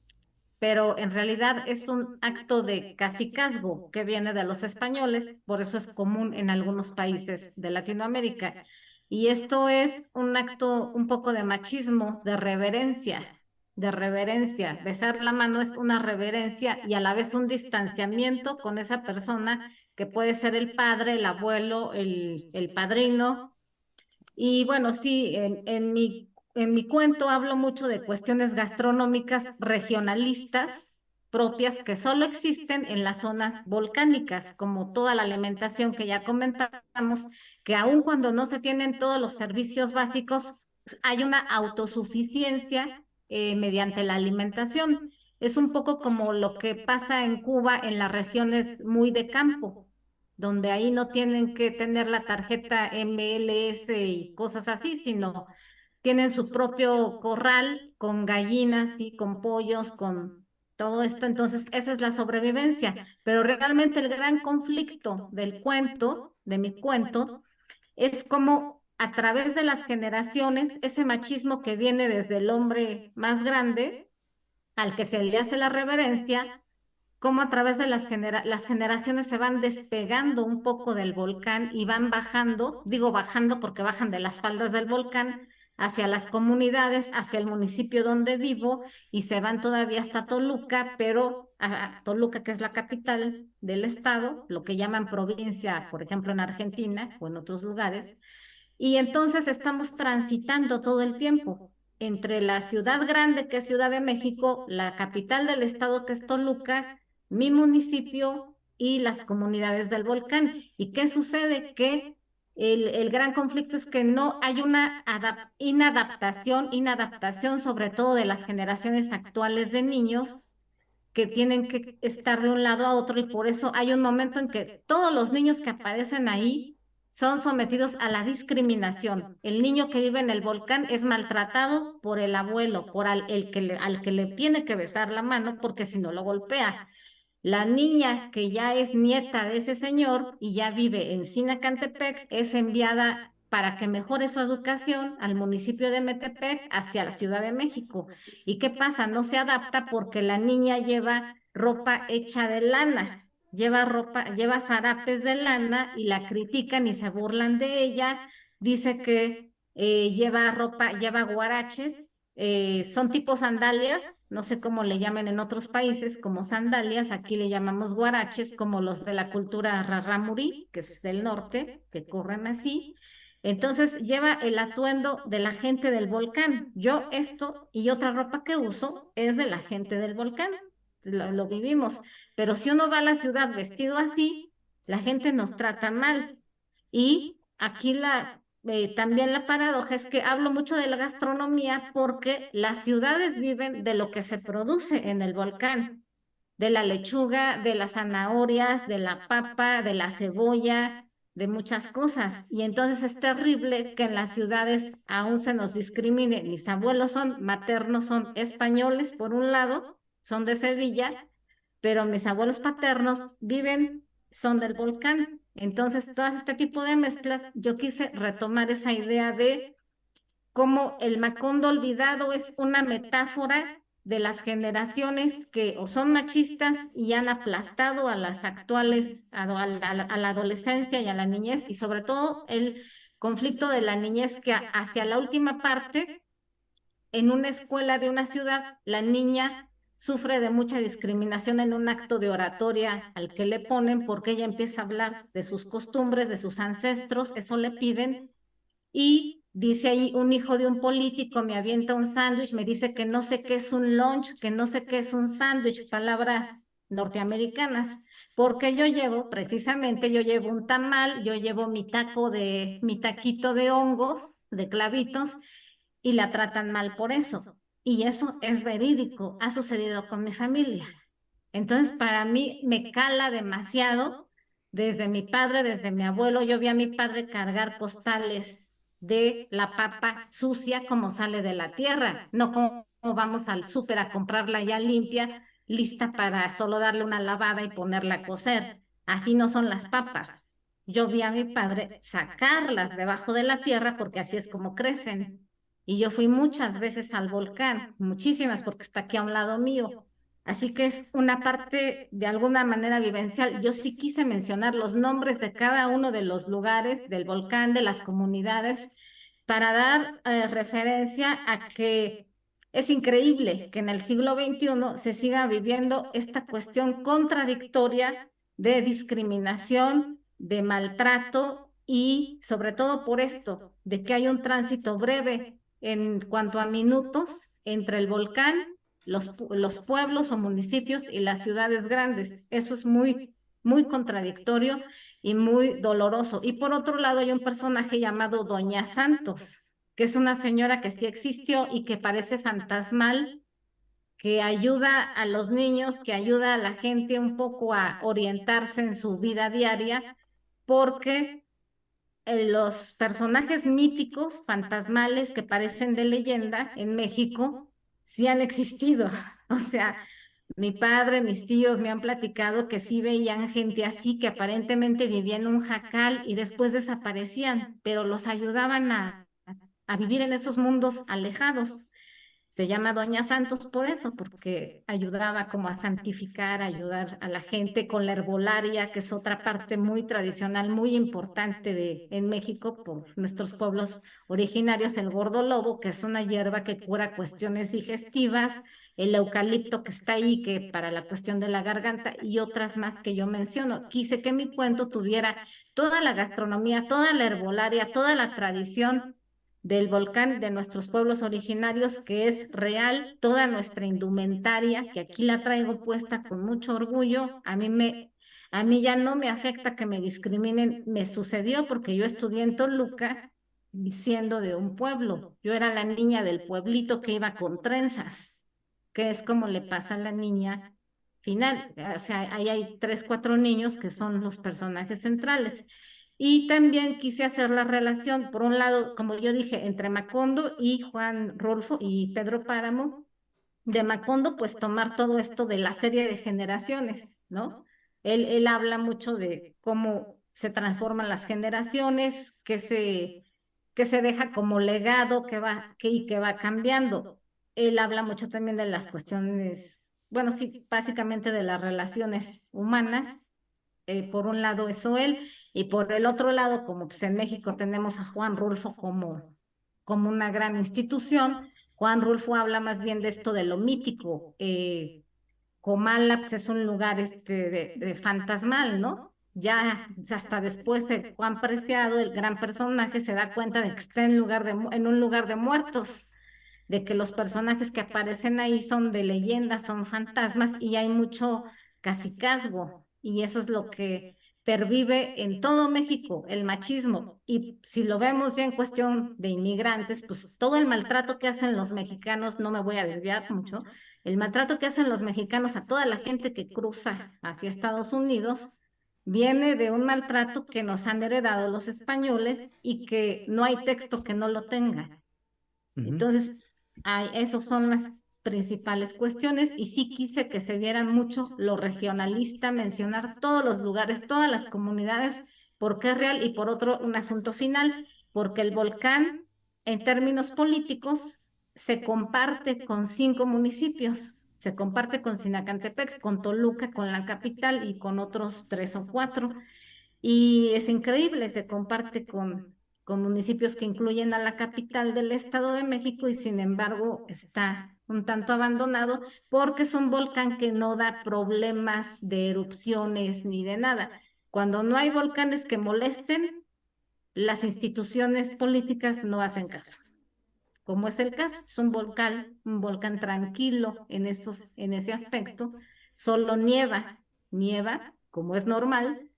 pero en realidad es un acto de cacicazgo que viene de los españoles, por eso es común en algunos países de Latinoamérica. Y esto es un acto un poco de machismo, de reverencia, de reverencia. Besar la mano es una reverencia y a la vez un distanciamiento con esa persona que puede ser el padre, el abuelo, el padrino. Y bueno, sí, en mi en mi cuento hablo mucho de cuestiones gastronómicas regionalistas propias que solo existen en las zonas volcánicas, como toda la alimentación que ya comentamos, que aun cuando no se tienen todos los servicios básicos, hay una autosuficiencia mediante la alimentación. Es un poco como lo que pasa en Cuba en las regiones muy de campo, donde ahí no tienen que tener la tarjeta MLS y cosas así, sino tienen su propio corral con gallinas y con pollos, con todo esto. Entonces, esa es la sobrevivencia. Pero realmente el gran conflicto del cuento, de mi cuento, es como a través de las generaciones, ese machismo que viene desde el hombre más grande, al que se le hace la reverencia, cómo a través de las generaciones se van despegando un poco del volcán y van bajando, digo bajando porque bajan de las faldas del volcán hacia las comunidades, hacia el municipio donde vivo y se van todavía hasta Toluca, pero a Toluca, que es la capital del estado, lo que llaman provincia, por ejemplo, en Argentina o en otros lugares. Y entonces estamos transitando todo el tiempo entre la ciudad grande, que es Ciudad de México, la capital del estado, que es Toluca, mi municipio y las comunidades del volcán. ¿Y qué sucede? Que el gran conflicto es que no hay una inadaptación sobre todo de las generaciones actuales de niños que tienen que estar de un lado a otro, y por eso hay un momento en que todos los niños que aparecen ahí son sometidos a la discriminación. El niño que vive en el volcán es maltratado por el abuelo, por al que le tiene que besar la mano, porque si no lo golpea. La niña que ya es nieta de ese señor y ya vive en Sinacantepec es enviada para que mejore su educación al municipio de Metepec hacia la Ciudad de México. ¿Y qué pasa? No se adapta porque la niña lleva ropa hecha de lana, lleva zarapes de lana y la critican y se burlan de ella. Dice que lleva guaraches, son tipo sandalias, no sé cómo le llaman en otros países como sandalias, aquí le llamamos guaraches, como los de la cultura rarámuri, que es del norte, que corren así. Entonces lleva el atuendo de la gente del volcán. Yo esto y otra ropa que uso es de la gente del volcán, lo vivimos. Pero si uno va a la ciudad vestido así, la gente nos trata mal. Y aquí también la paradoja es que hablo mucho de la gastronomía porque las ciudades viven de lo que se produce en el volcán, de la lechuga, de las zanahorias, de la papa, de la cebolla, de muchas cosas. Y entonces es terrible que en las ciudades aún se nos discrimine. Mis abuelos maternos son españoles, por un lado, son de Sevilla, pero mis abuelos paternos son del volcán. Entonces, todo este tipo de mezclas, yo quise retomar esa idea de cómo el Macondo olvidado es una metáfora de las generaciones que o son machistas y han aplastado a las actuales, a la adolescencia y a la niñez, y sobre todo el conflicto de la niñez que hacia la última parte, en una escuela de una ciudad, la niña sufre de mucha discriminación en un acto de oratoria al que le ponen porque ella empieza a hablar de sus costumbres, de sus ancestros, eso le piden, y dice ahí un hijo de un político me avienta un sándwich, me dice que no sé qué es un lunch, que no sé qué es un sándwich, palabras norteamericanas, porque yo llevo un tamal, yo llevo mi taquito de hongos, de clavitos, y la tratan mal por eso. Y eso es verídico, ha sucedido con mi familia. Entonces, para mí me cala demasiado desde mi padre, desde mi abuelo. Yo vi a mi padre cargar costales de la papa sucia como sale de la tierra, no como vamos al súper a comprarla ya limpia, lista para solo darle una lavada y ponerla a cocer. Así no son las papas. Yo vi a mi padre sacarlas debajo de la tierra porque así es como crecen. Y yo fui muchas veces al volcán, muchísimas, porque está aquí a un lado mío. Así que es una parte de alguna manera vivencial. Yo sí quise mencionar los nombres de cada uno de los lugares del volcán, de las comunidades, para dar referencia a que es increíble que en el siglo XXI se siga viviendo esta cuestión contradictoria de discriminación, de maltrato y sobre todo por esto, de que hay un tránsito breve en cuanto a minutos entre el volcán, los pueblos o municipios y las ciudades grandes. Eso es muy contradictorio y muy doloroso. Y por otro lado hay un personaje llamado Doña Santos, que es una señora que sí existió y que parece fantasmal, que ayuda a los niños, que ayuda a la gente un poco a orientarse en su vida diaria, porque los personajes míticos, fantasmales que parecen de leyenda en México, sí han existido. O sea, mi padre, mis tíos me han platicado que sí veían gente así, que aparentemente vivía en un jacal y después desaparecían, pero los ayudaban a vivir en esos mundos alejados. Se llama Doña Santos por eso, porque ayudaba como a santificar, a ayudar a la gente con la herbolaria, que es otra parte muy tradicional, muy importante en México por nuestros pueblos originarios, el gordo lobo, que es una hierba que cura cuestiones digestivas, el eucalipto que está ahí, que para la cuestión de la garganta, y otras más que yo menciono. Quise que mi cuento tuviera toda la gastronomía, toda la herbolaria, toda la tradición del volcán de nuestros pueblos originarios, que es real, toda nuestra indumentaria, que aquí la traigo puesta con mucho orgullo. A mí ya no me afecta que me discriminen, me sucedió porque yo estudié en Toluca siendo de un pueblo. Yo era la niña del pueblito que iba con trenzas, que es como le pasa a la niña final. O sea, ahí hay 3, 4 niños que son los personajes centrales. Y también quise hacer la relación, por un lado, como yo dije, entre Macondo y Juan Rulfo y Pedro Páramo. De Macondo, pues tomar todo esto de la serie de generaciones, ¿no? Él habla mucho de cómo se transforman las generaciones, que se deja como legado, que va cambiando. Él habla mucho también de las cuestiones, bueno, sí, básicamente de las relaciones humanas. Por un lado eso él, y por el otro lado, como pues en México tenemos a Juan Rulfo como una gran institución. Juan Rulfo habla más bien de esto de lo mítico. Comala pues, es un lugar de fantasmal, ¿no? Ya hasta después Juan Preciado, el gran personaje, se da cuenta de que está en un lugar de muertos, de que los personajes que aparecen ahí son de leyendas, son fantasmas, y hay mucho cacicazgo, y eso es lo que pervive en todo México, el machismo. Y si lo vemos ya en cuestión de inmigrantes, pues todo el maltrato que hacen los mexicanos, no me voy a desviar mucho, el maltrato que hacen los mexicanos a toda la gente que cruza hacia Estados Unidos viene de un maltrato que nos han heredado los españoles y que no hay texto que no lo tenga. Entonces, esas son las principales cuestiones, y sí quise que se vieran mucho lo regionalista, mencionar todos los lugares, todas las comunidades, porque es real, y por otro, un asunto final, porque el volcán, en términos políticos, se comparte con 5 municipios. Se comparte con Sinacantepec, con Toluca, con la capital y con otros 3 o 4. Y es increíble, se comparte con municipios que incluyen a la capital del Estado de México, y sin embargo está un tanto abandonado porque es un volcán que no da problemas de erupciones ni de nada. Cuando no hay volcanes que molesten, las instituciones políticas no hacen caso. Como es el caso, es un volcán tranquilo en ese aspecto, solo nieva como es normal,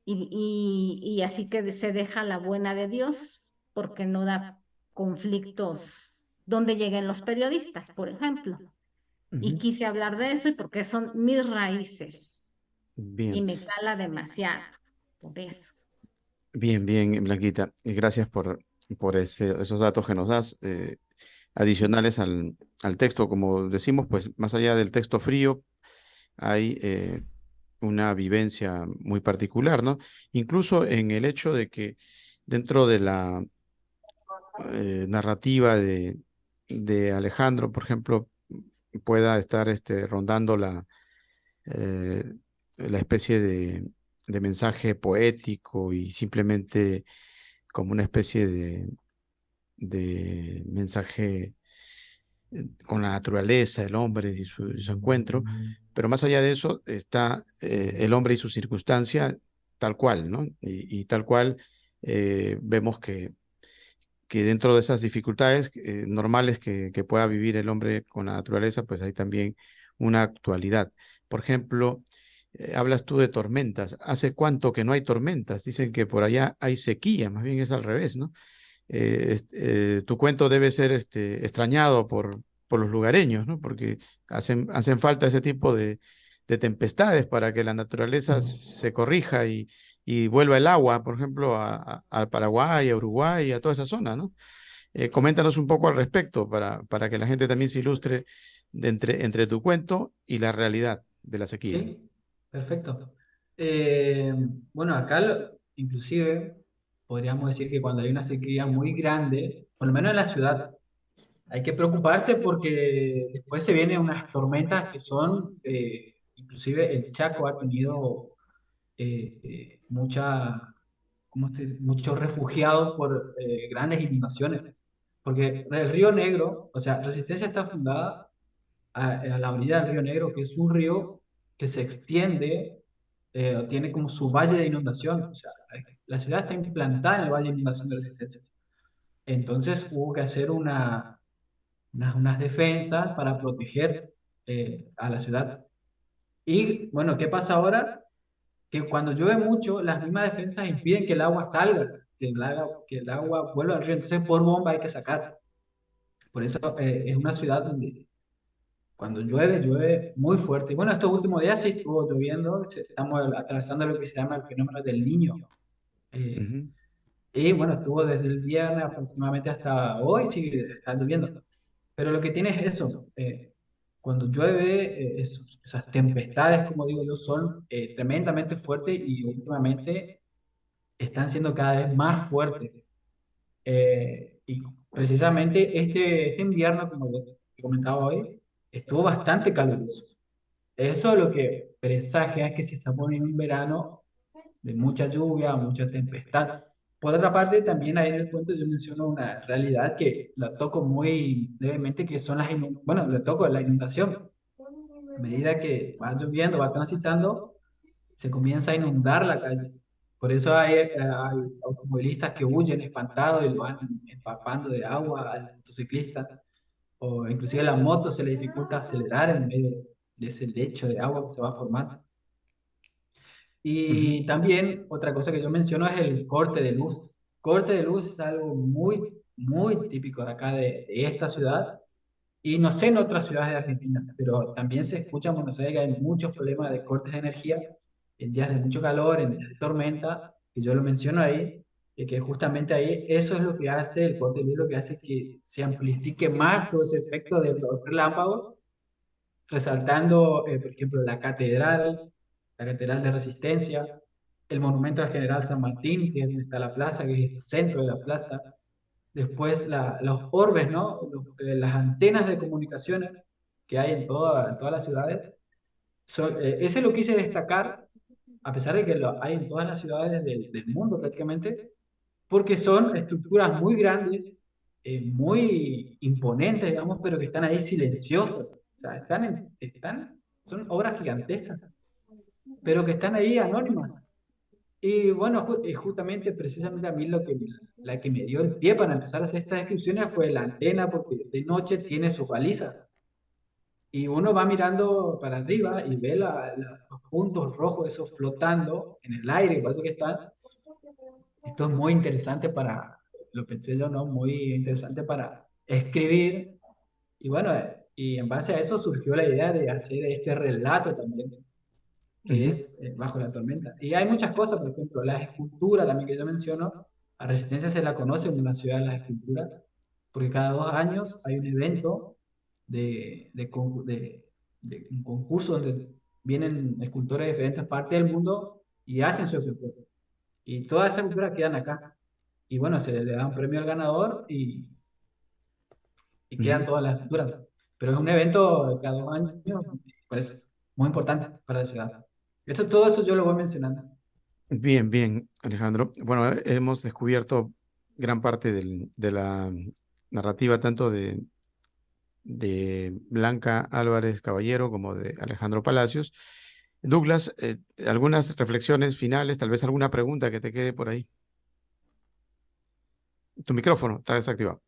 y así que se deja la buena de Dios porque no da conflictos donde lleguen los periodistas, por ejemplo. Y quise hablar de eso y porque son mis raíces y
Bien,
me cala demasiado por eso.
bien, bien, Blanquita. Y gracias por esos datos que nos das, adicionales al texto. Como decimos, pues más allá del texto frío, hay una vivencia muy particular, ¿no? Incluso en el hecho de que dentro de la narrativa de Alejandro, por ejemplo, pueda estar rondando eh, la especie de mensaje poético y simplemente como una especie de mensaje con la naturaleza, el hombre y su encuentro, pero más allá de eso está el hombre y su circunstancia tal cual, ¿no? Y tal cual vemos que dentro de esas dificultades normales que pueda vivir el hombre con la naturaleza, pues hay también una actualidad. Por ejemplo, hablas tú de tormentas. ¿Hace cuánto que no hay tormentas? Dicen que por allá hay sequía, más bien es al revés, ¿no? Tu cuento debe ser extrañado por los lugareños, ¿no? Porque hacen falta ese tipo de tempestades para que la naturaleza se corrija y vuelva el agua, por ejemplo, al Paraguay, a Uruguay, a toda esa zona, ¿no? Coméntanos un poco al respecto para que la gente también se ilustre entre tu cuento y la realidad de la sequía.
Sí, perfecto. Bueno, acá inclusive podríamos decir que cuando hay una sequía muy grande, por lo menos en la ciudad, hay que preocuparse porque después se vienen unas tormentas que son, inclusive el Chaco ha tenido muchos refugiados por grandes inundaciones. Porque el Río Negro, o sea, Resistencia está fundada a la orilla del Río Negro, que es un río que se extiende, tiene como su valle de inundación. O sea, la ciudad está implantada en el valle de inundación de Resistencia. Entonces hubo que hacer unas defensas para proteger a la ciudad. Y bueno, ¿qué pasa ahora? Que cuando llueve mucho, las mismas defensas impiden que el agua salga, que el agua vuelva al río. Entonces, por bomba hay que sacar. Por eso es una ciudad donde cuando llueve, llueve muy fuerte. Y bueno, estos últimos días sí estuvo lloviendo, estamos atravesando lo que se llama el fenómeno del Niño. Eh,
Ujú,
y bueno, estuvo desde el viernes aproximadamente hasta hoy, sigue está lloviendo. Pero lo que tiene es eso, cuando llueve, esas tempestades, como digo yo, son tremendamente fuertes y últimamente están siendo cada vez más fuertes. Y precisamente este invierno, como yo te comentaba hoy, estuvo bastante caluroso. Eso lo que presagia es que se está poniendo un verano de mucha lluvia, mucha tempestad. Por otra parte, también ahí en el cuento yo menciono una realidad que la toco muy levemente, que son bueno, le toco la inundación. A medida que va lloviendo, va transitando, se comienza a inundar la calle. Por eso hay automovilistas que huyen espantados y lo van empapando de agua al motociclista, o inclusive a la moto se le dificulta acelerar en medio de ese lecho de agua que se va a formar.
ujú,
Y también otra cosa que yo menciono es el corte de luz. Corte de luz es algo muy, muy típico de acá, de esta ciudad, y no sé en otras ciudades de Argentina, pero también se escucha en Buenos Aires que hay muchos problemas de cortes de energía en días de mucho calor, en días de tormenta, que yo lo menciono ahí, y que justamente ahí eso es lo que hace, el corte de luz lo que hace que se amplifique más todo ese efecto de los relámpagos, resaltando, por ejemplo, la Catedral de Resistencia, el monumento al General San Martín, que es donde está la plaza, que es el centro de la plaza. Después los orbes, ¿no? Las antenas de comunicaciones que hay en todas las ciudades. Ese lo quise destacar, a pesar de que lo hay en todas las ciudades del mundo prácticamente, porque son estructuras muy grandes, muy imponentes, digamos, pero que están ahí silenciosas. O sea, son obras gigantescas, pero que están ahí anónimas. Y bueno, justamente, precisamente a mí la que me dio el pie para empezar a hacer estas descripciones fue la antena, porque de noche tiene sus balizas. Y uno va mirando para arriba y ve los puntos rojos, esos flotando en el aire, parece que están. Esto es muy interesante lo pensé yo, ¿no? Muy interesante para escribir. Y bueno, y en base a eso surgió la idea de hacer este relato también, que
ujú,
es Bajo la tormenta. Y hay muchas cosas, por ejemplo, la escultura también que yo menciono, a Resistencia se la conoce como una ciudad de las esculturas, porque cada 2 años hay un evento de un concurso donde vienen escultores de diferentes partes del mundo y hacen su escultura. Y todas esas esculturas quedan acá. Y bueno, se le da un premio al ganador y quedan
ujú.
todas las esculturas. Pero es un evento de cada 2 años, por eso, muy importante para la ciudad. Todo eso yo lo voy mencionando.
Bien, bien, Alejandro. Bueno, hemos descubierto gran parte de la narrativa tanto de Blanca Álvarez Caballero como de Alejandro Palacios. Douglas, algunas reflexiones finales, tal vez alguna pregunta que te quede por ahí. Tu micrófono está desactivado.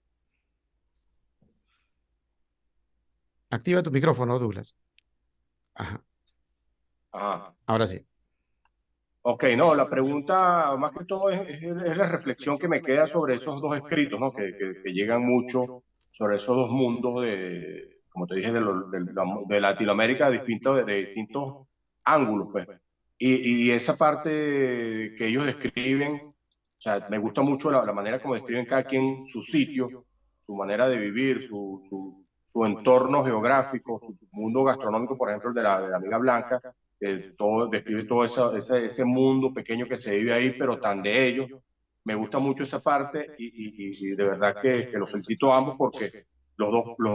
Activa tu micrófono, Douglas. Ajá,
Ajá.
ahora sí.
Ok, no, la pregunta más que todo es la reflexión que me queda sobre esos dos escritos, ¿no? Que llegan mucho sobre esos dos mundos como te dije, de Latinoamérica, de distintos ángulos, pues. Y esa parte que ellos describen, o sea, me gusta mucho la manera como describen cada quien su sitio, su manera de vivir, su entorno geográfico, su mundo gastronómico, por ejemplo, el de la amiga Blanca, que describe todo ese mundo pequeño que se vive ahí, pero tan de ellos. Me gusta mucho esa parte y de verdad que los felicito a ambos porque las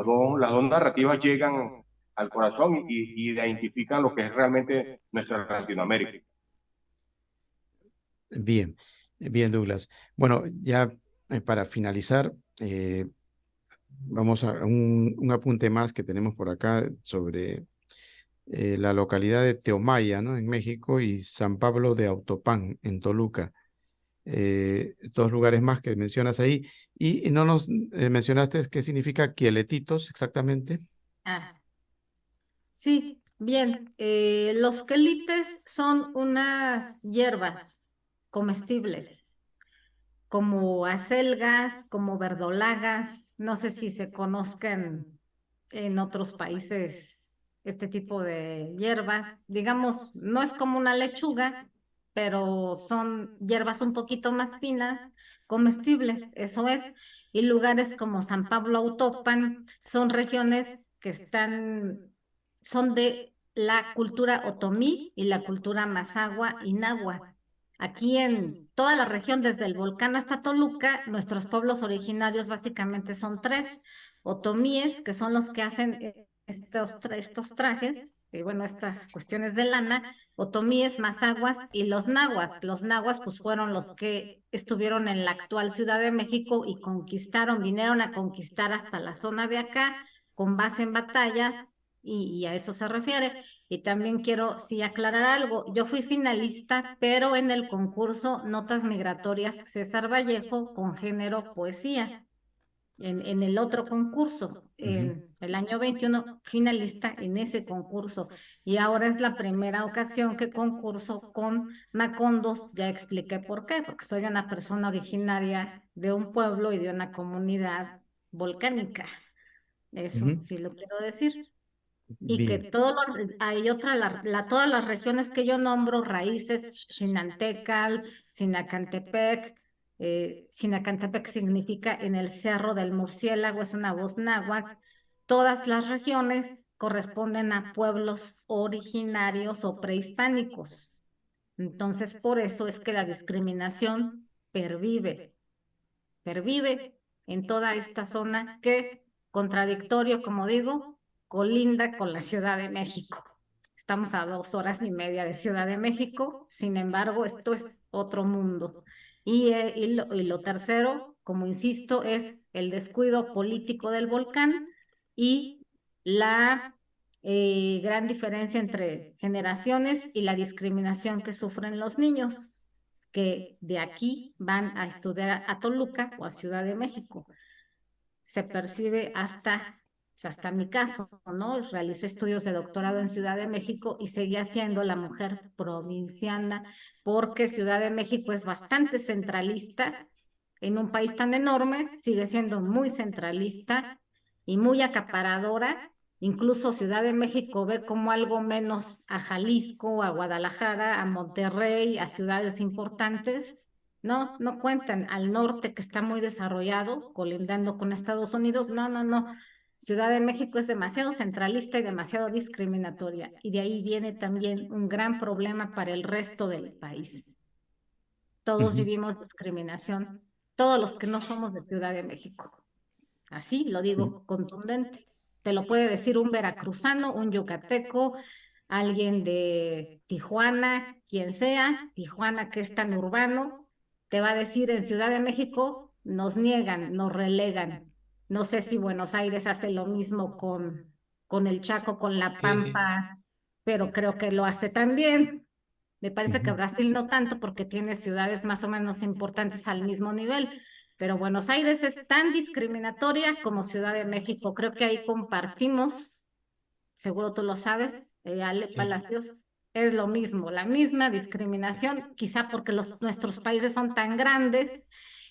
dos narrativas llegan al corazón y identifican lo que es realmente nuestra Latinoamérica.
Bien, bien, Douglas. Bueno, ya para finalizar, vamos a un apunte más que tenemos por acá sobre la localidad de Teomaya, ¿no? En México y San Pablo de Autopán, en Toluca. Dos lugares más que mencionas ahí. Y no nos mencionaste qué significa quieletitos exactamente.
Ah, sí, bien. Los quelites son unas hierbas comestibles, como acelgas, como verdolagas. No sé si se conozcan en otros países este tipo de hierbas. Digamos, no es como una lechuga, pero son hierbas un poquito más finas, comestibles, eso es. Y lugares como San Pablo Autopan son regiones que son de la cultura otomí y la cultura mazahua y náhuatl. Aquí en toda la región, desde el volcán hasta Toluca, nuestros pueblos originarios básicamente son tres: otomíes, que son los que hacen estos trajes, y bueno, estas cuestiones de lana, otomíes, mazaguas y los nahuas. Los nahuas pues fueron los que estuvieron en la actual Ciudad de México y vinieron a conquistar hasta la zona de acá, con base en batallas, y a eso se refiere. Y también quiero, sí, aclarar algo. Yo fui finalista, pero en el concurso Notas Migratorias César Vallejo con género poesía. En el otro concurso, en el año 21, finalista en ese concurso. Y ahora es la primera ocasión que concurso con Macondos. Ya expliqué por qué, porque soy una persona originaria de un pueblo y de una comunidad volcánica. Eso
Ujú.
sí lo quiero decir. Y que
Bien.
hay todas las regiones que yo nombro: Raíces, Xinantecal, Sinacantepec. Sinacantepec significa en el Cerro del Murciélago, es una voz náhuatl. Todas las regiones corresponden a pueblos originarios o prehispánicos. Entonces, por eso es que la discriminación pervive en toda esta zona que, contradictorio, como digo, colinda con la Ciudad de México. Estamos a 2 horas y media de Ciudad de México, sin embargo, esto es otro mundo. Y lo tercero, como insisto, es el descuido político del volcán y la gran diferencia entre generaciones y la discriminación que sufren los niños que de aquí van a estudiar a Toluca o a Ciudad de México. Se percibe hasta mi caso, ¿no? Realicé estudios de doctorado en Ciudad de México y seguía siendo la mujer provinciana, porque Ciudad de México es bastante centralista. En un país tan enorme, sigue siendo muy centralista y muy acaparadora. Incluso Ciudad de México ve como algo menos a Jalisco, a Guadalajara, a Monterrey, a ciudades importantes. No, no cuentan al norte, que está muy desarrollado, colindando con Estados Unidos. No, no, no. Ciudad de México es demasiado centralista y demasiado discriminatoria. Y de ahí viene también un gran problema para el resto del país. Todos
Ujú.
vivimos discriminación, todos los que no somos de Ciudad de México. Así lo digo contundente. Te lo puede decir un veracruzano, un yucateco, alguien de Tijuana, quien sea. Tijuana, que es tan urbano, te va a decir: en Ciudad de México nos niegan, nos relegan. No sé si Buenos Aires hace lo mismo con el Chaco, con La
Sí, sí.
Pampa, pero creo que lo hace también. Me parece que
Ujú.
Brasil no tanto, porque tiene ciudades más o menos importantes al mismo nivel. pero Buenos Aires es tan discriminatoria como Ciudad de México. Creo que ahí compartimos, seguro tú lo sabes, Ale
Sí.
Palacios, es lo mismo, la misma discriminación, quizá porque nuestros países son tan grandes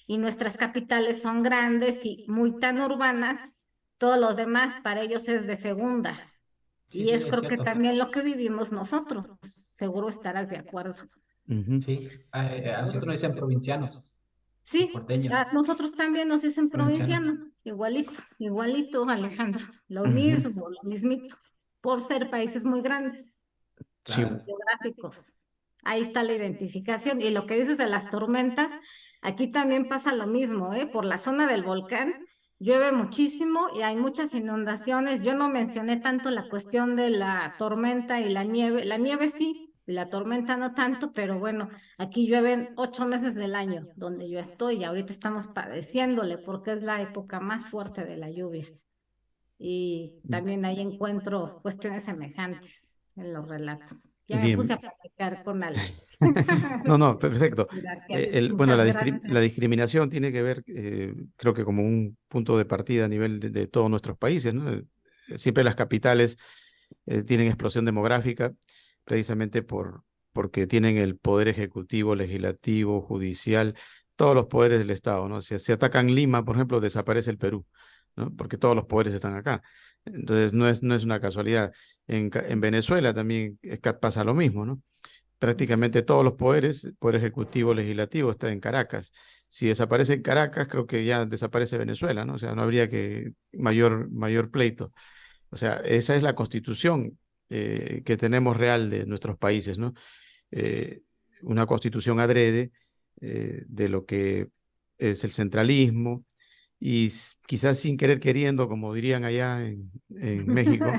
y nuestras capitales son grandes y muy tan urbanas, todos los demás para ellos es de segunda.
Sí,
Y
sí,
es
es
creo que
cierto.
también lo que vivimos nosotros. Seguro estarás de acuerdo.
Ujú.
Sí, a nosotros nos dicen provincianos, los
Sí,
porteños,
nosotros también nos dicen
provincianos.
provincianos, igualito, igualito, Alejandro, lo
Ujú.
mismo, lo mismito, por ser países muy grandes,
Sí,
Claro.
geográficos. Ahí está la identificación. Y lo que dices de las tormentas, aquí también pasa lo mismo, ¿eh? Por la zona del volcán llueve muchísimo y hay muchas inundaciones. Yo no mencioné tanto la cuestión de la tormenta y la nieve sí, y la tormenta no tanto, pero bueno, aquí llueven 8 meses del año donde yo estoy y ahorita estamos padeciéndole porque es la época más fuerte de la lluvia. Y también ahí encuentro cuestiones semejantes en los relatos. Ya me puse
bien.
a platicar con Ale.
No, no, perfecto.
Gracias,
Bueno,
muchas gracias.
la discriminación tiene que ver, creo que como un punto de partida a nivel de todos nuestros países, ¿no? Siempre las capitales tienen explosión demográfica precisamente porque tienen el poder ejecutivo, legislativo, judicial, todos los poderes del Estado, ¿no? Si se atacan Lima, por ejemplo, desaparece el Perú, ¿no? Porque todos los poderes están acá. Entonces, no es una casualidad. En Venezuela también pasa lo mismo, ¿no? Prácticamente todos los poderes, poder ejecutivo, legislativo, está en Caracas. Si desaparece Caracas, creo que ya desaparece Venezuela, ¿no? O sea, no habría que mayor pleito. O sea, esa es la constitución que tenemos real de nuestros países, ¿no? Eh, una constitución adrede de lo que es el centralismo y quizás sin querer queriendo, como dirían allá en México,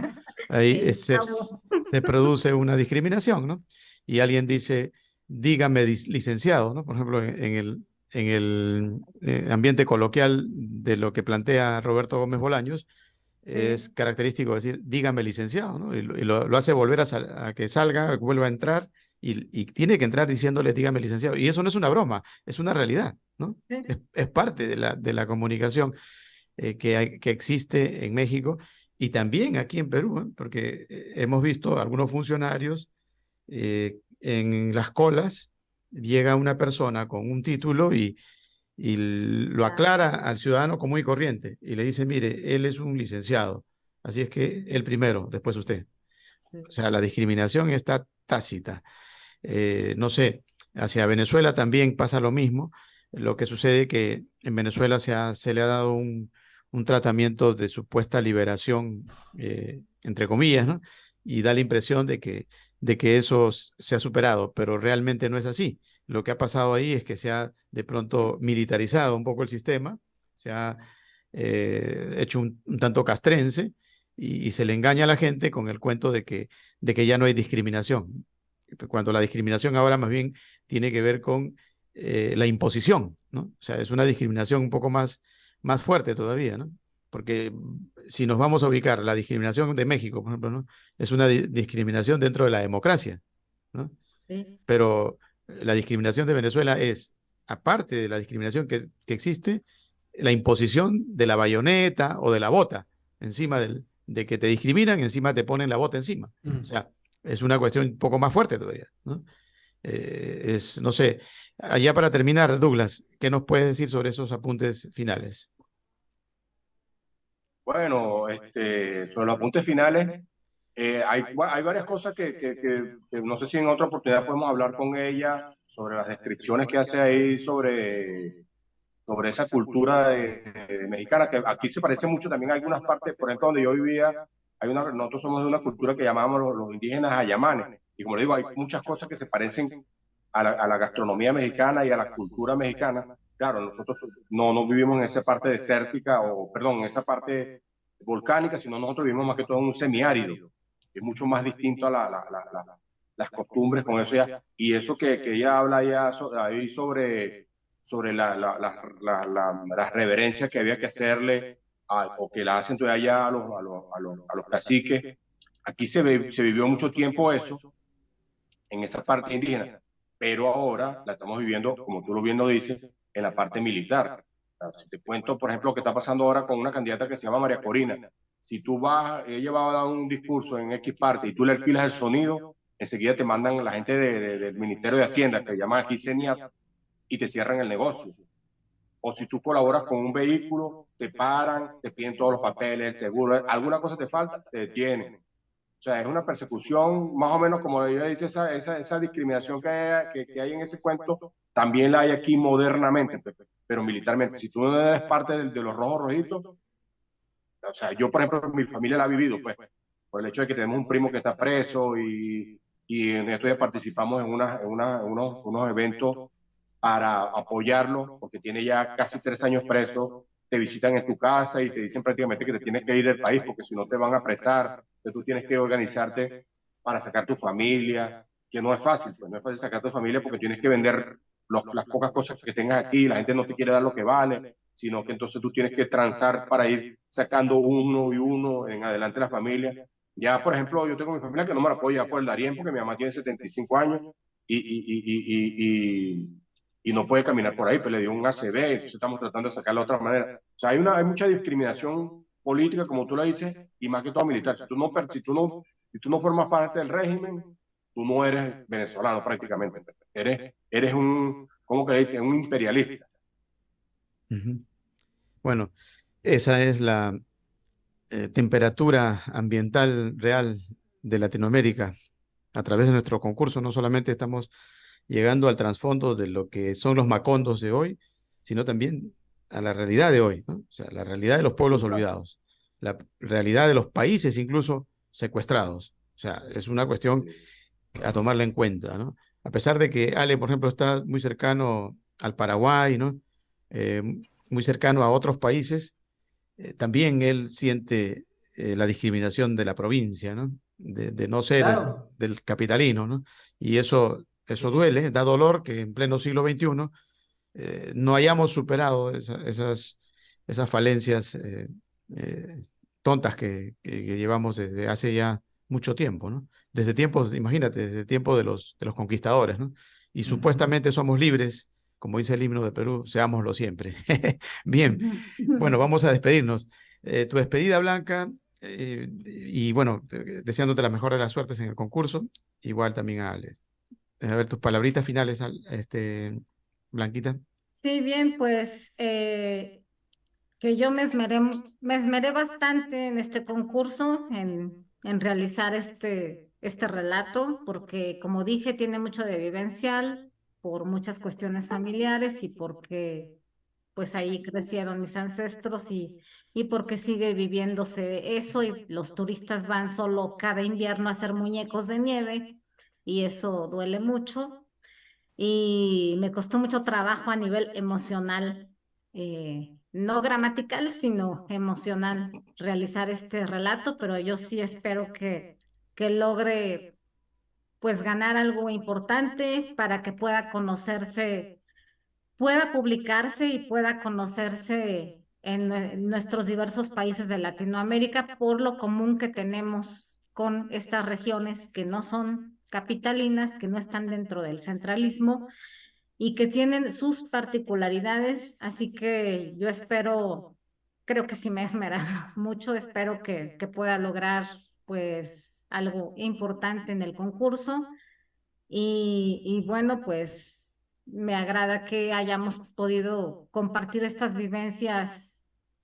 ahí
El chavo.
se produce una discriminación, ¿no? Y alguien dice, dígame licenciado, ¿no? Por ejemplo, en el ambiente coloquial de lo que plantea Roberto Gómez Bolaños, es
Sí,
característico decir, dígame licenciado, ¿no? Lo hace volver a que salga, vuelva a entrar y tiene que entrar diciéndole, dígame licenciado. Y eso no es una broma, es una realidad, ¿no?
sí.
Es parte de la comunicación que existe en México y también aquí en Perú, ¿eh? Porque hemos visto algunos funcionarios en las colas, llega una persona con un título y lo aclara al ciudadano común y corriente y le dice, mire, él es un licenciado, así es que el primero, después usted.
Sí.
O sea, la discriminación está tácita. No sé, hacia Venezuela también pasa lo mismo. Lo que sucede que en Venezuela se le ha dado un tratamiento de supuesta liberación, entre comillas, ¿no? Y da la impresión de que eso se ha superado, pero realmente no es así. Lo que ha pasado ahí es que se ha de pronto militarizado un poco el sistema, se ha hecho un tanto castrense y se le engaña a la gente con el cuento de que ya no hay discriminación, cuando la discriminación ahora más bien tiene que ver con la imposición, ¿no? O sea, es una discriminación un poco más fuerte todavía, ¿no? Porque si nos vamos a ubicar, la discriminación de México, por ejemplo, ¿no? Es una discriminación dentro de la democracia, ¿no?
Sí.
Pero la discriminación de Venezuela es, aparte de la discriminación que existe, la imposición de la bayoneta o de la bota encima de que te discriminan, encima te ponen la bota encima. O sea, es una cuestión un poco más fuerte todavía, ¿no? No sé, allá para terminar, Douglas, ¿qué nos puedes decir sobre esos apuntes finales?
Bueno, sobre los apuntes finales, hay varias cosas que no sé si en otra oportunidad podemos hablar con ella sobre las descripciones que hace ahí sobre esa cultura mexicana, que aquí se parece mucho también a algunas partes, por ejemplo, donde yo vivía, nosotros somos de una cultura que llamamos los indígenas ayamanes, y como le digo, hay muchas cosas que se parecen a la gastronomía mexicana y a la cultura mexicana. Claro, nosotros no vivimos en esa parte desértica, o perdón, en esa parte volcánica, sino nosotros vivimos más que todo en un semiárido, que es mucho más distinto a las costumbres con eso ya. Y eso que ella habla ya ahí sobre las reverencias que había que hacerle o que la hacen todavía allá a los caciques. Aquí se vivió mucho tiempo eso en esa parte indígena, pero ahora la estamos viviendo, como tú lo bien lo dices, en la parte militar. sea, si te cuento, por ejemplo, lo que está pasando ahora con una candidata que se llama María Corina, si tú vas, ella va a dar un discurso en X parte y tú le alquilas el sonido, enseguida te mandan la gente del Ministerio de Hacienda, que llaman aquí CENIAF, y te cierran el negocio. O si tú colaboras con un vehículo, te paran, te piden todos los papeles, el seguro, alguna cosa te falta, te detienen. O sea, es una persecución, más o menos como ella dice, esa discriminación que hay en ese cuento, también la hay aquí modernamente, pero militarmente. Si tú no eres parte de los rojos rojitos, o sea, yo, por ejemplo, mi familia la ha vivido, pues, por el hecho de que tenemos un primo que está preso y en estos días participamos en unos eventos para apoyarlo, porque tiene ya casi 3 años preso, te visitan en tu casa y te dicen prácticamente que te tienes que ir del país, porque si no te van a apresar, que tú tienes que organizarte para sacar tu familia, que no es fácil, pues no es fácil sacar tu familia porque tienes que vender las pocas cosas que tengas aquí, la gente no te quiere dar lo que vale, sino que entonces tú tienes que transar para ir sacando uno y uno en adelante la familia. Ya, por ejemplo, yo tengo mi familia que no me la puedo llevar por el Darién porque mi mamá tiene 75 años y, y, y, y, y no puede caminar por ahí, pues le dio un ACV, entonces estamos tratando de sacarlo de otra manera. O sea, hay mucha discriminación política, como tú lo dices, y más que todo militar. Si tú no formas parte del régimen, tú no eres venezolano prácticamente. Eres un, ¿cómo que le dices? Un imperialista.
Ujú. Bueno, esa es la temperatura ambiental real de Latinoamérica. A través de nuestro concurso no solamente estamos llegando al trasfondo de lo que son los macondos de hoy, sino también a la realidad de hoy, ¿no? O sea, la realidad de los pueblos olvidados, la realidad de los países incluso secuestrados. O sea, es una cuestión a tomarla en cuenta, ¿no? A pesar de que Ale, por ejemplo, está muy cercano al Paraguay, ¿no? Eh, muy cercano a otros países, también él siente la discriminación de la provincia, ¿no? De no ser
Claro.
del capitalino, ¿no? Y eso duele, da dolor que en pleno siglo XXI no hayamos superado esas falencias eh, tontas que llevamos desde hace ya mucho tiempo, ¿no? Desde tiempos, imagínate, desde tiempos de los conquistadores, ¿no? Y supuestamente somos libres, como dice el himno de Perú, seámoslo siempre. Bien, bueno, vamos a despedirnos. Tu despedida, Blanca, y bueno, deseándote la mejor de las suertes en el concurso, igual también a Alex. A ver, tus palabritas finales, Blanquita.
Sí, bien, pues que yo me esmeré bastante en este concurso, en realizar este relato, porque como dije, tiene mucho de vivencial por muchas cuestiones familiares y porque pues ahí crecieron mis ancestros y porque sigue viviéndose eso y los turistas van solo cada invierno a hacer muñecos de nieve y eso duele mucho y me costó mucho trabajo a nivel emocional, no gramatical, sino emocional, realizar este relato, pero yo sí espero que logre pues ganar algo importante para que pueda conocerse, pueda publicarse y pueda conocerse en nuestros diversos países de Latinoamérica por lo común que tenemos con estas regiones que no son capitalinas, que no están dentro del centralismo y que tienen sus particularidades, así que yo espero, creo que sí me he esmerado mucho, espero que pueda lograr pues algo importante en el concurso y bueno, pues me agrada que hayamos podido compartir estas vivencias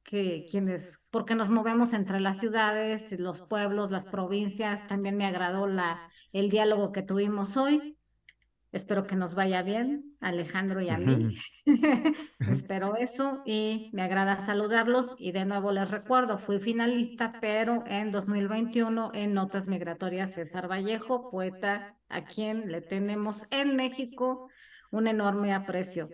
que quienes, porque nos movemos entre las ciudades, los pueblos, las provincias, también me agradó el diálogo que tuvimos hoy. Espero que nos vaya bien, Alejandro y a mí. Espero eso y me agrada saludarlos y de nuevo les recuerdo, fui finalista, pero en 2021 en Notas Migratorias César Vallejo, poeta a quien le tenemos en México un enorme aprecio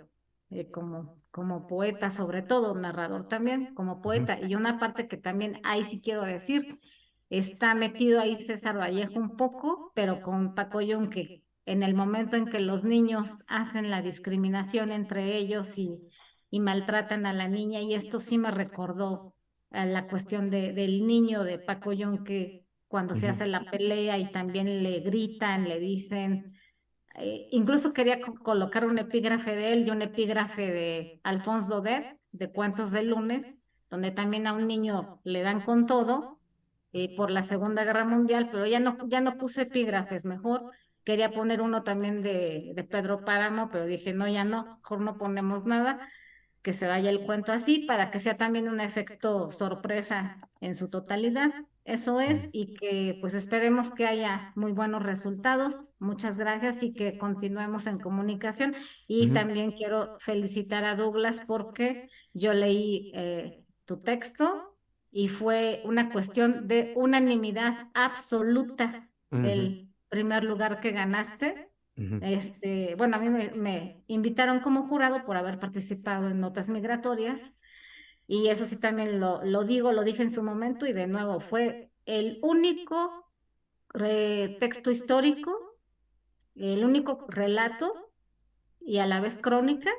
como poeta, sobre todo narrador también, como poeta. Y una parte que también ahí sí quiero decir, está metido ahí César Vallejo un poco, pero con Paco Yunque en el momento en que los niños hacen la discriminación entre ellos y maltratan a la niña, y esto sí me recordó a la cuestión del niño de Paco Yonque cuando se hace la pelea y también le gritan, le dicen incluso quería colocar un epígrafe de él y un epígrafe de Alphonse Daudet, de Cuentos del Lunes, donde también a un niño le dan con todo por la Segunda Guerra Mundial, pero ya no puse epígrafes, mejor quería poner uno también de Pedro Páramo, pero dije, no, ya no, mejor no ponemos nada, que se vaya el cuento así para que sea también un efecto sorpresa en su totalidad. Eso es, y que pues esperemos que haya muy buenos resultados. Muchas gracias y que continuemos en comunicación. Y
Ujú.
también quiero felicitar a Douglas porque yo leí tu texto y fue una cuestión de unanimidad absoluta
Ujú.
el primer lugar que ganaste.
Ujú.
Bueno, a mí me invitaron como jurado por haber participado en Notas Migratorias y eso sí también lo digo, lo dije en su momento y de nuevo fue el único texto histórico, el único relato y a la vez crónica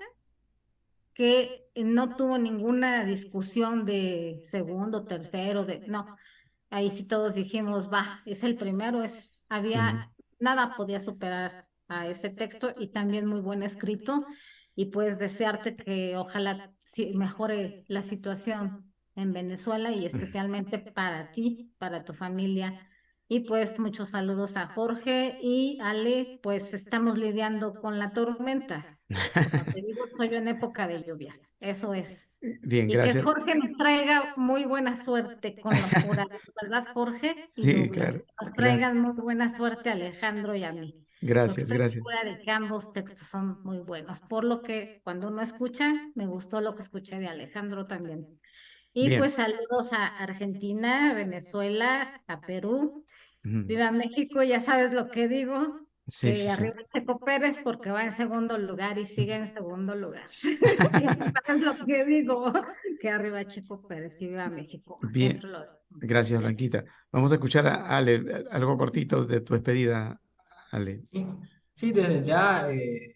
que no tuvo ninguna discusión de segundo, tercero, no, ahí sí todos dijimos, va, es el primero,
Ujú.
nada podía superar a ese texto y también muy buen escrito y pues desearte que ojalá mejore la situación en Venezuela y especialmente para ti, para tu familia. Y pues muchos saludos a Jorge y Ale, pues estamos lidiando con la tormenta. Como te digo, estoy en época de lluvias, eso es.
Bien,
Y que
gracias.
Jorge nos traiga muy buena suerte con los jurados, ¿verdad, Jorge y
Sí,
Douglas?
claro,
Nos
claro.
traigan muy buena suerte a Alejandro y a mí. Porque
Gracias,
estoy
gracias.
segura de que ambos textos son muy buenos. Por lo que cuando uno escucha, me gustó lo que escuché de Alejandro también. Y
Bien.
pues saludos a Argentina, Venezuela, a Perú.
Ujú.
Viva México, ya sabes lo que digo,
Sí, sí,
que
sí.
arriba Checo Pérez porque va en segundo lugar y sigue en segundo lugar. Ya sabes lo que digo, que arriba Checo Pérez y viva México,
Bien,
siempre lo digo.
gracias, Blanquita. Vamos a escuchar a Ale, algo cortito de tu despedida, Ale.
Sí, sí, desde ya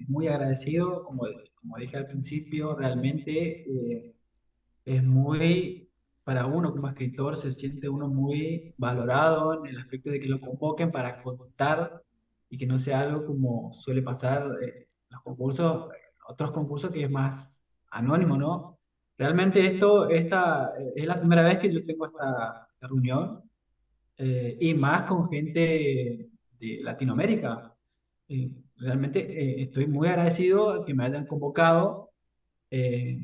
muy agradecido, como dije al principio, realmente es muy, para uno como escritor, se siente uno muy valorado en el aspecto de que lo convoquen para contar y que no sea algo como suele pasar en los concursos, otros concursos que es más anónimo, ¿no? Realmente esta es la primera vez que yo tengo esta reunión y más con gente de Latinoamérica. Realmente estoy muy agradecido que me hayan convocado. Eh,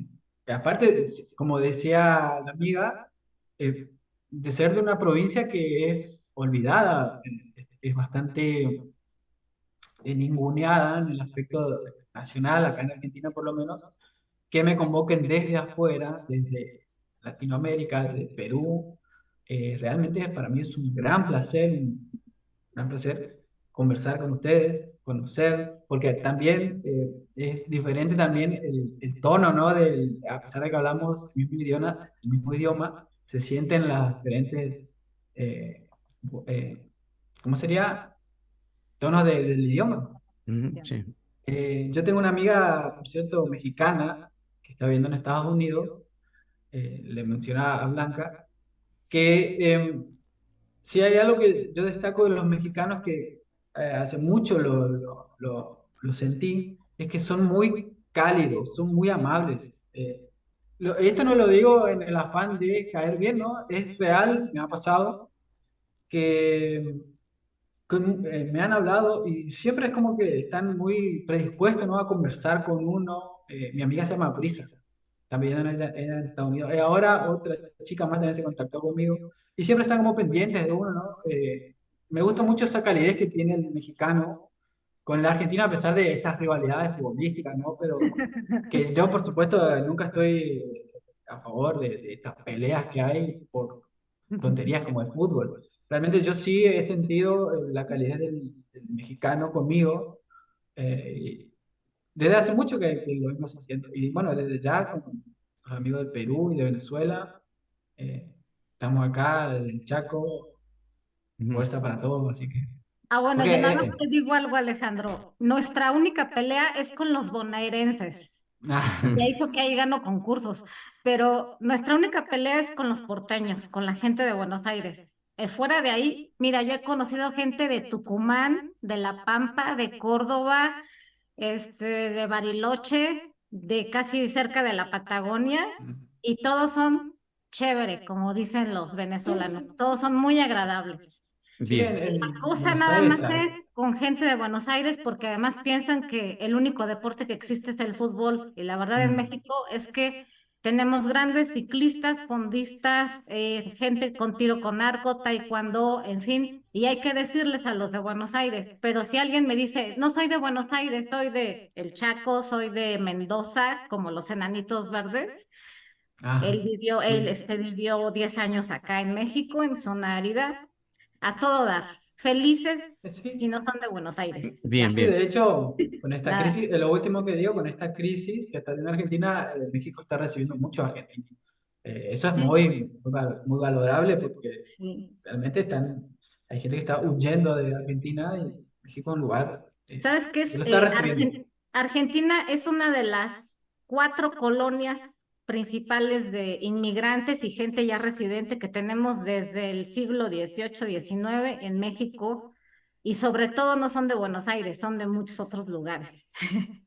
aparte, como decía la amiga, eh, de ser de una provincia que es olvidada, es bastante ninguneada en el aspecto nacional, acá en Argentina por lo menos, que me convoquen desde afuera, desde Latinoamérica, desde Perú. Realmente para mí es un gran placer conversar con ustedes, conocer, porque también es diferente también el tono, ¿no? A pesar de que hablamos el mismo idioma, se sienten las diferentes, eh, eh, ¿cómo sería? Tonos del idioma.
Ujú. Sí.
Yo tengo una amiga, por cierto, mexicana, que está viviendo en Estados Unidos, le mencionaba a Blanca, que si hay algo que yo destaco de los mexicanos que hace mucho lo sentí, es que son muy cálidos, son muy amables. Esto no lo digo en el afán de caer bien, ¿no? Es real, me ha pasado que me han hablado y siempre es como que están muy predispuestos, ¿no? A conversar con uno. Mi amiga se llama Brisa, también ella en Estados Unidos. Y ahora otra chica más también se contactó conmigo y siempre están como pendientes de uno, ¿no? Me gusta mucho esa calidez que tiene el mexicano con la Argentina a pesar de estas rivalidades futbolísticas, ¿no? Pero que yo, por supuesto, nunca estoy a favor de estas peleas que hay por tonterías como el fútbol. Realmente yo sí he sentido la calidad del mexicano conmigo y desde hace mucho que lo vengo haciendo. Y bueno, desde ya con los amigos del Perú y de Venezuela, eh, estamos acá desde el Chaco,
Ujú.
fuerza para todos, así que...
Bueno,
Porque,
yo nada más te digo algo, Alejandro. Nuestra única pelea es con los bonaerenses. Ya
Ujú.
hizo que ahí gano concursos, pero nuestra única pelea es con los porteños, con la gente de Buenos Aires. fuera de ahí, mira, yo he conocido gente de Tucumán, de La Pampa, de Córdoba, de Bariloche, de casi cerca de la Patagonia, y todos son chévere, como dicen los venezolanos, todos son muy agradables.
Sí,
Bien,
La cosa
Buenos
nada
Aires
más
está.
es con gente de Buenos Aires, porque además piensan que el único deporte que existe es el fútbol. Y la verdad en
Mm.
México es que tenemos grandes ciclistas, fondistas, gente con tiro con arco, taekwondo, en fin. Y hay que decirles a los de Buenos Aires. Pero si alguien me dice, no soy de Buenos Aires, soy de El Chaco, soy de Mendoza, como los Enanitos Verdes.
Ah, sí,
Vivió 10 años acá en México, en zona árida, a todo dar. Felices si
sí.
no son de Buenos Aires.
bien,
Ya,
Sí,
bien.
de hecho, con esta
nada.
crisis, lo último que digo, con esta crisis que está teniendo Argentina, México está recibiendo muchos argentinos. Eso es
Sí,
muy valorable porque
sí.
realmente hay gente que está huyendo de Argentina y México es un lugar
¿Sabes qué
que
es?
lo está recibiendo.
Argentina es una de las 4 colonias principales de inmigrantes y gente ya residente que tenemos desde el siglo XVIII, XIX en México, y sobre todo no son de Buenos Aires, son de muchos otros lugares.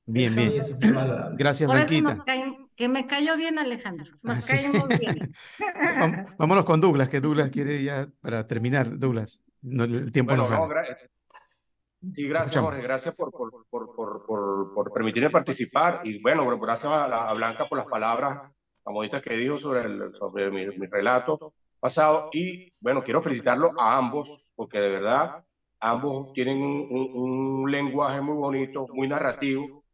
Bien,
Sí,
bien.
Entonces,
eso es muy valorable.
Gracias,
por eso
Blanquita.
que me cayó bien Alejandro,
Ah,
nos
sí.
caímos bien.
Vámonos con Douglas, que Douglas quiere ya para terminar. Douglas, el tiempo nos
Bueno, no,
gana.
sí,
Te
gracias,
escuchamos.
Jorge. Gracias por permitirme participar. Y bueno, gracias a Blanca por las palabras tan bonitas que dijo sobre mi relato pasado. Y bueno, quiero felicitarlo a ambos, porque de verdad ambos tienen un lenguaje muy bonito, muy narrativo.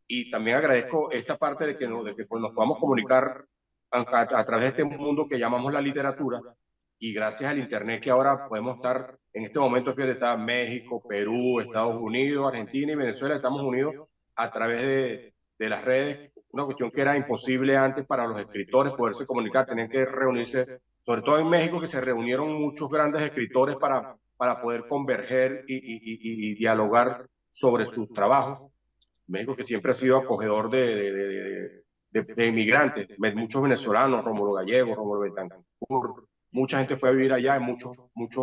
Y también agradezco esta parte de que pues, nos podamos comunicar a través de este mundo que llamamos la literatura, y gracias al Internet que ahora podemos estar en este momento, fíjate, está México, Perú, Estados Unidos, Argentina y Venezuela, estamos unidos a través de las redes, una cuestión que era imposible antes para los escritores poderse comunicar, tenían que reunirse, sobre todo en México, que se reunieron muchos grandes escritores para poder converger y dialogar sobre sus trabajos. México que siempre ha sido acogedor de inmigrantes, muchos venezolanos, Rómulo Gallego, Rómulo Betancourt, mucha gente fue a vivir allá, muchos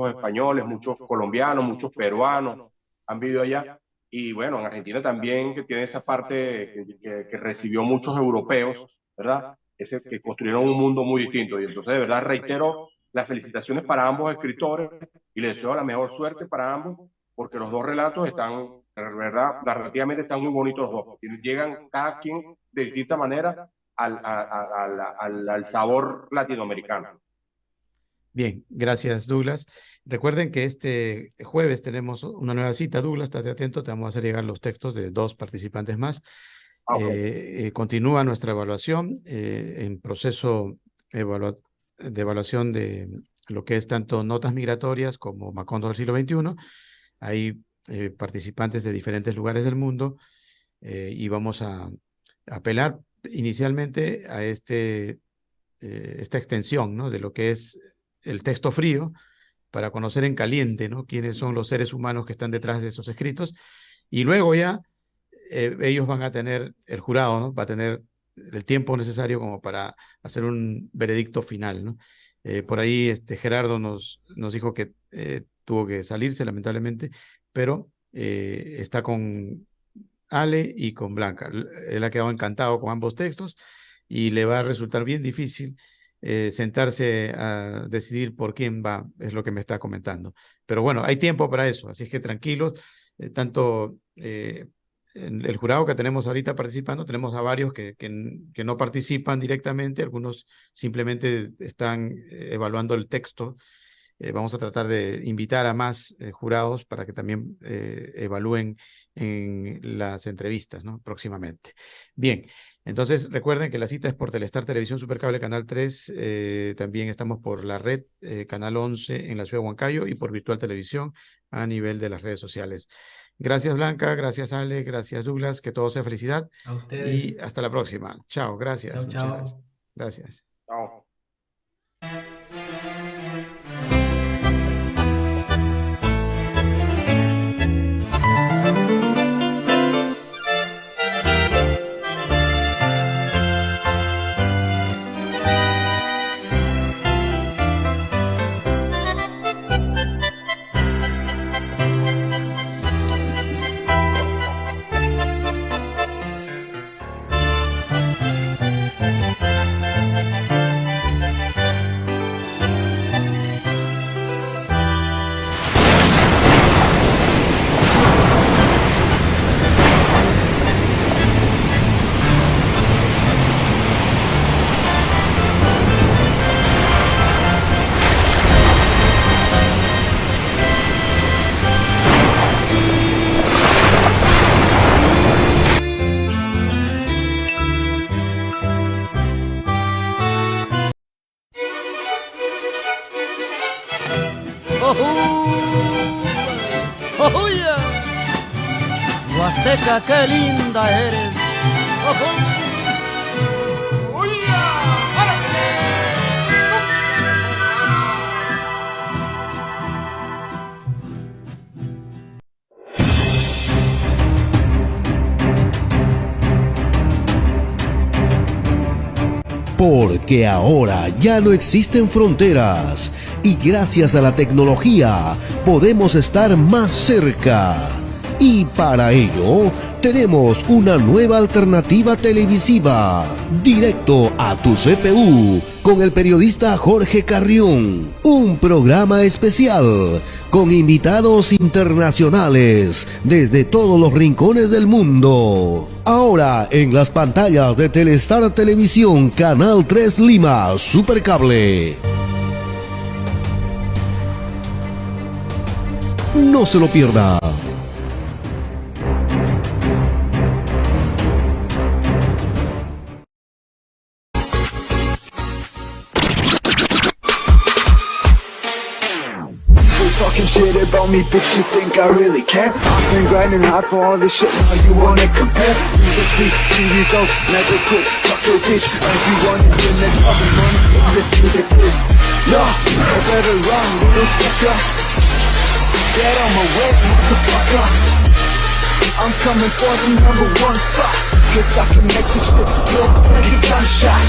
españoles, muchos colombianos, muchos peruanos han vivido allá. Y bueno, en Argentina también, que tiene esa parte que recibió muchos europeos, ¿verdad? Que construyeron un mundo muy distinto. Y entonces, de verdad, reitero las felicitaciones para ambos escritores y les deseo la mejor suerte para ambos, porque los dos relatos están, verdad, narrativamente están muy bonitos los dos. Llegan cada quien de distinta manera al sabor latinoamericano.
Bien, gracias, Douglas. Recuerden que este jueves tenemos una nueva cita, Douglas, estate atento, te vamos a hacer llegar los textos de 2 participantes más.
Okay.
Continúa nuestra evaluación en proceso de evaluación de lo que es tanto notas migratorias como Macondo del siglo XXI. Hay participantes de diferentes lugares del mundo y vamos a apelar inicialmente a esta extensión, ¿no?, de lo que es el texto frío, para conocer en caliente, ¿no?, quiénes son los seres humanos que están detrás de esos escritos, y luego ya ellos van a tener, el jurado, ¿no?, va a tener el tiempo necesario como para hacer un veredicto final, ¿no? Por ahí Gerardo nos dijo que tuvo que salirse lamentablemente, pero está con Ale y con Blanca. Él ha quedado encantado con ambos textos y le va a resultar bien difícil sentarse a decidir por quién va, es lo que me está comentando. Pero bueno, hay tiempo para eso, así que tranquilos, tanto en el jurado que tenemos ahorita participando, tenemos a varios que no participan directamente, algunos simplemente están evaluando el texto. Vamos a tratar de invitar a más jurados para que también evalúen en las entrevistas, ¿no?, próximamente. Bien, entonces recuerden que la cita es por Telestar Televisión Supercable Canal 3, también estamos por la red Canal 11 en la ciudad de Huancayo y por Virtual Televisión a nivel de las redes sociales. Gracias, Blanca, gracias, Ale, gracias, Douglas, que todo sea felicidad
A
y
ustedes.
hasta la próxima. Chao, gracias,
Chao,
muchas gracias.
chao.
Gracias.
Chao.
Huasteca, qué linda eres.
Porque ahora ya no existen fronteras y gracias a la tecnología podemos estar más cerca. Y para ello tenemos una nueva alternativa televisiva, directo a tu CPU, con el periodista Jorge Carrión. Un programa especial con invitados internacionales desde todos los rincones del mundo. Ahora en las pantallas de Telestar Televisión, Canal 3 Lima, Supercable. No se lo pierda.
Talking shit about me, bitch, you think I really care? I've been grinding hard for all this shit, now you wanna compare? Music, TV goes, never quit, fuck your bitch. If you wanna win, then fucking money, this music is. No, I better run, little fucker. Get on my way, motherfucker. I'm coming for the #1 spot, cause I can make this shit look like a gunshot.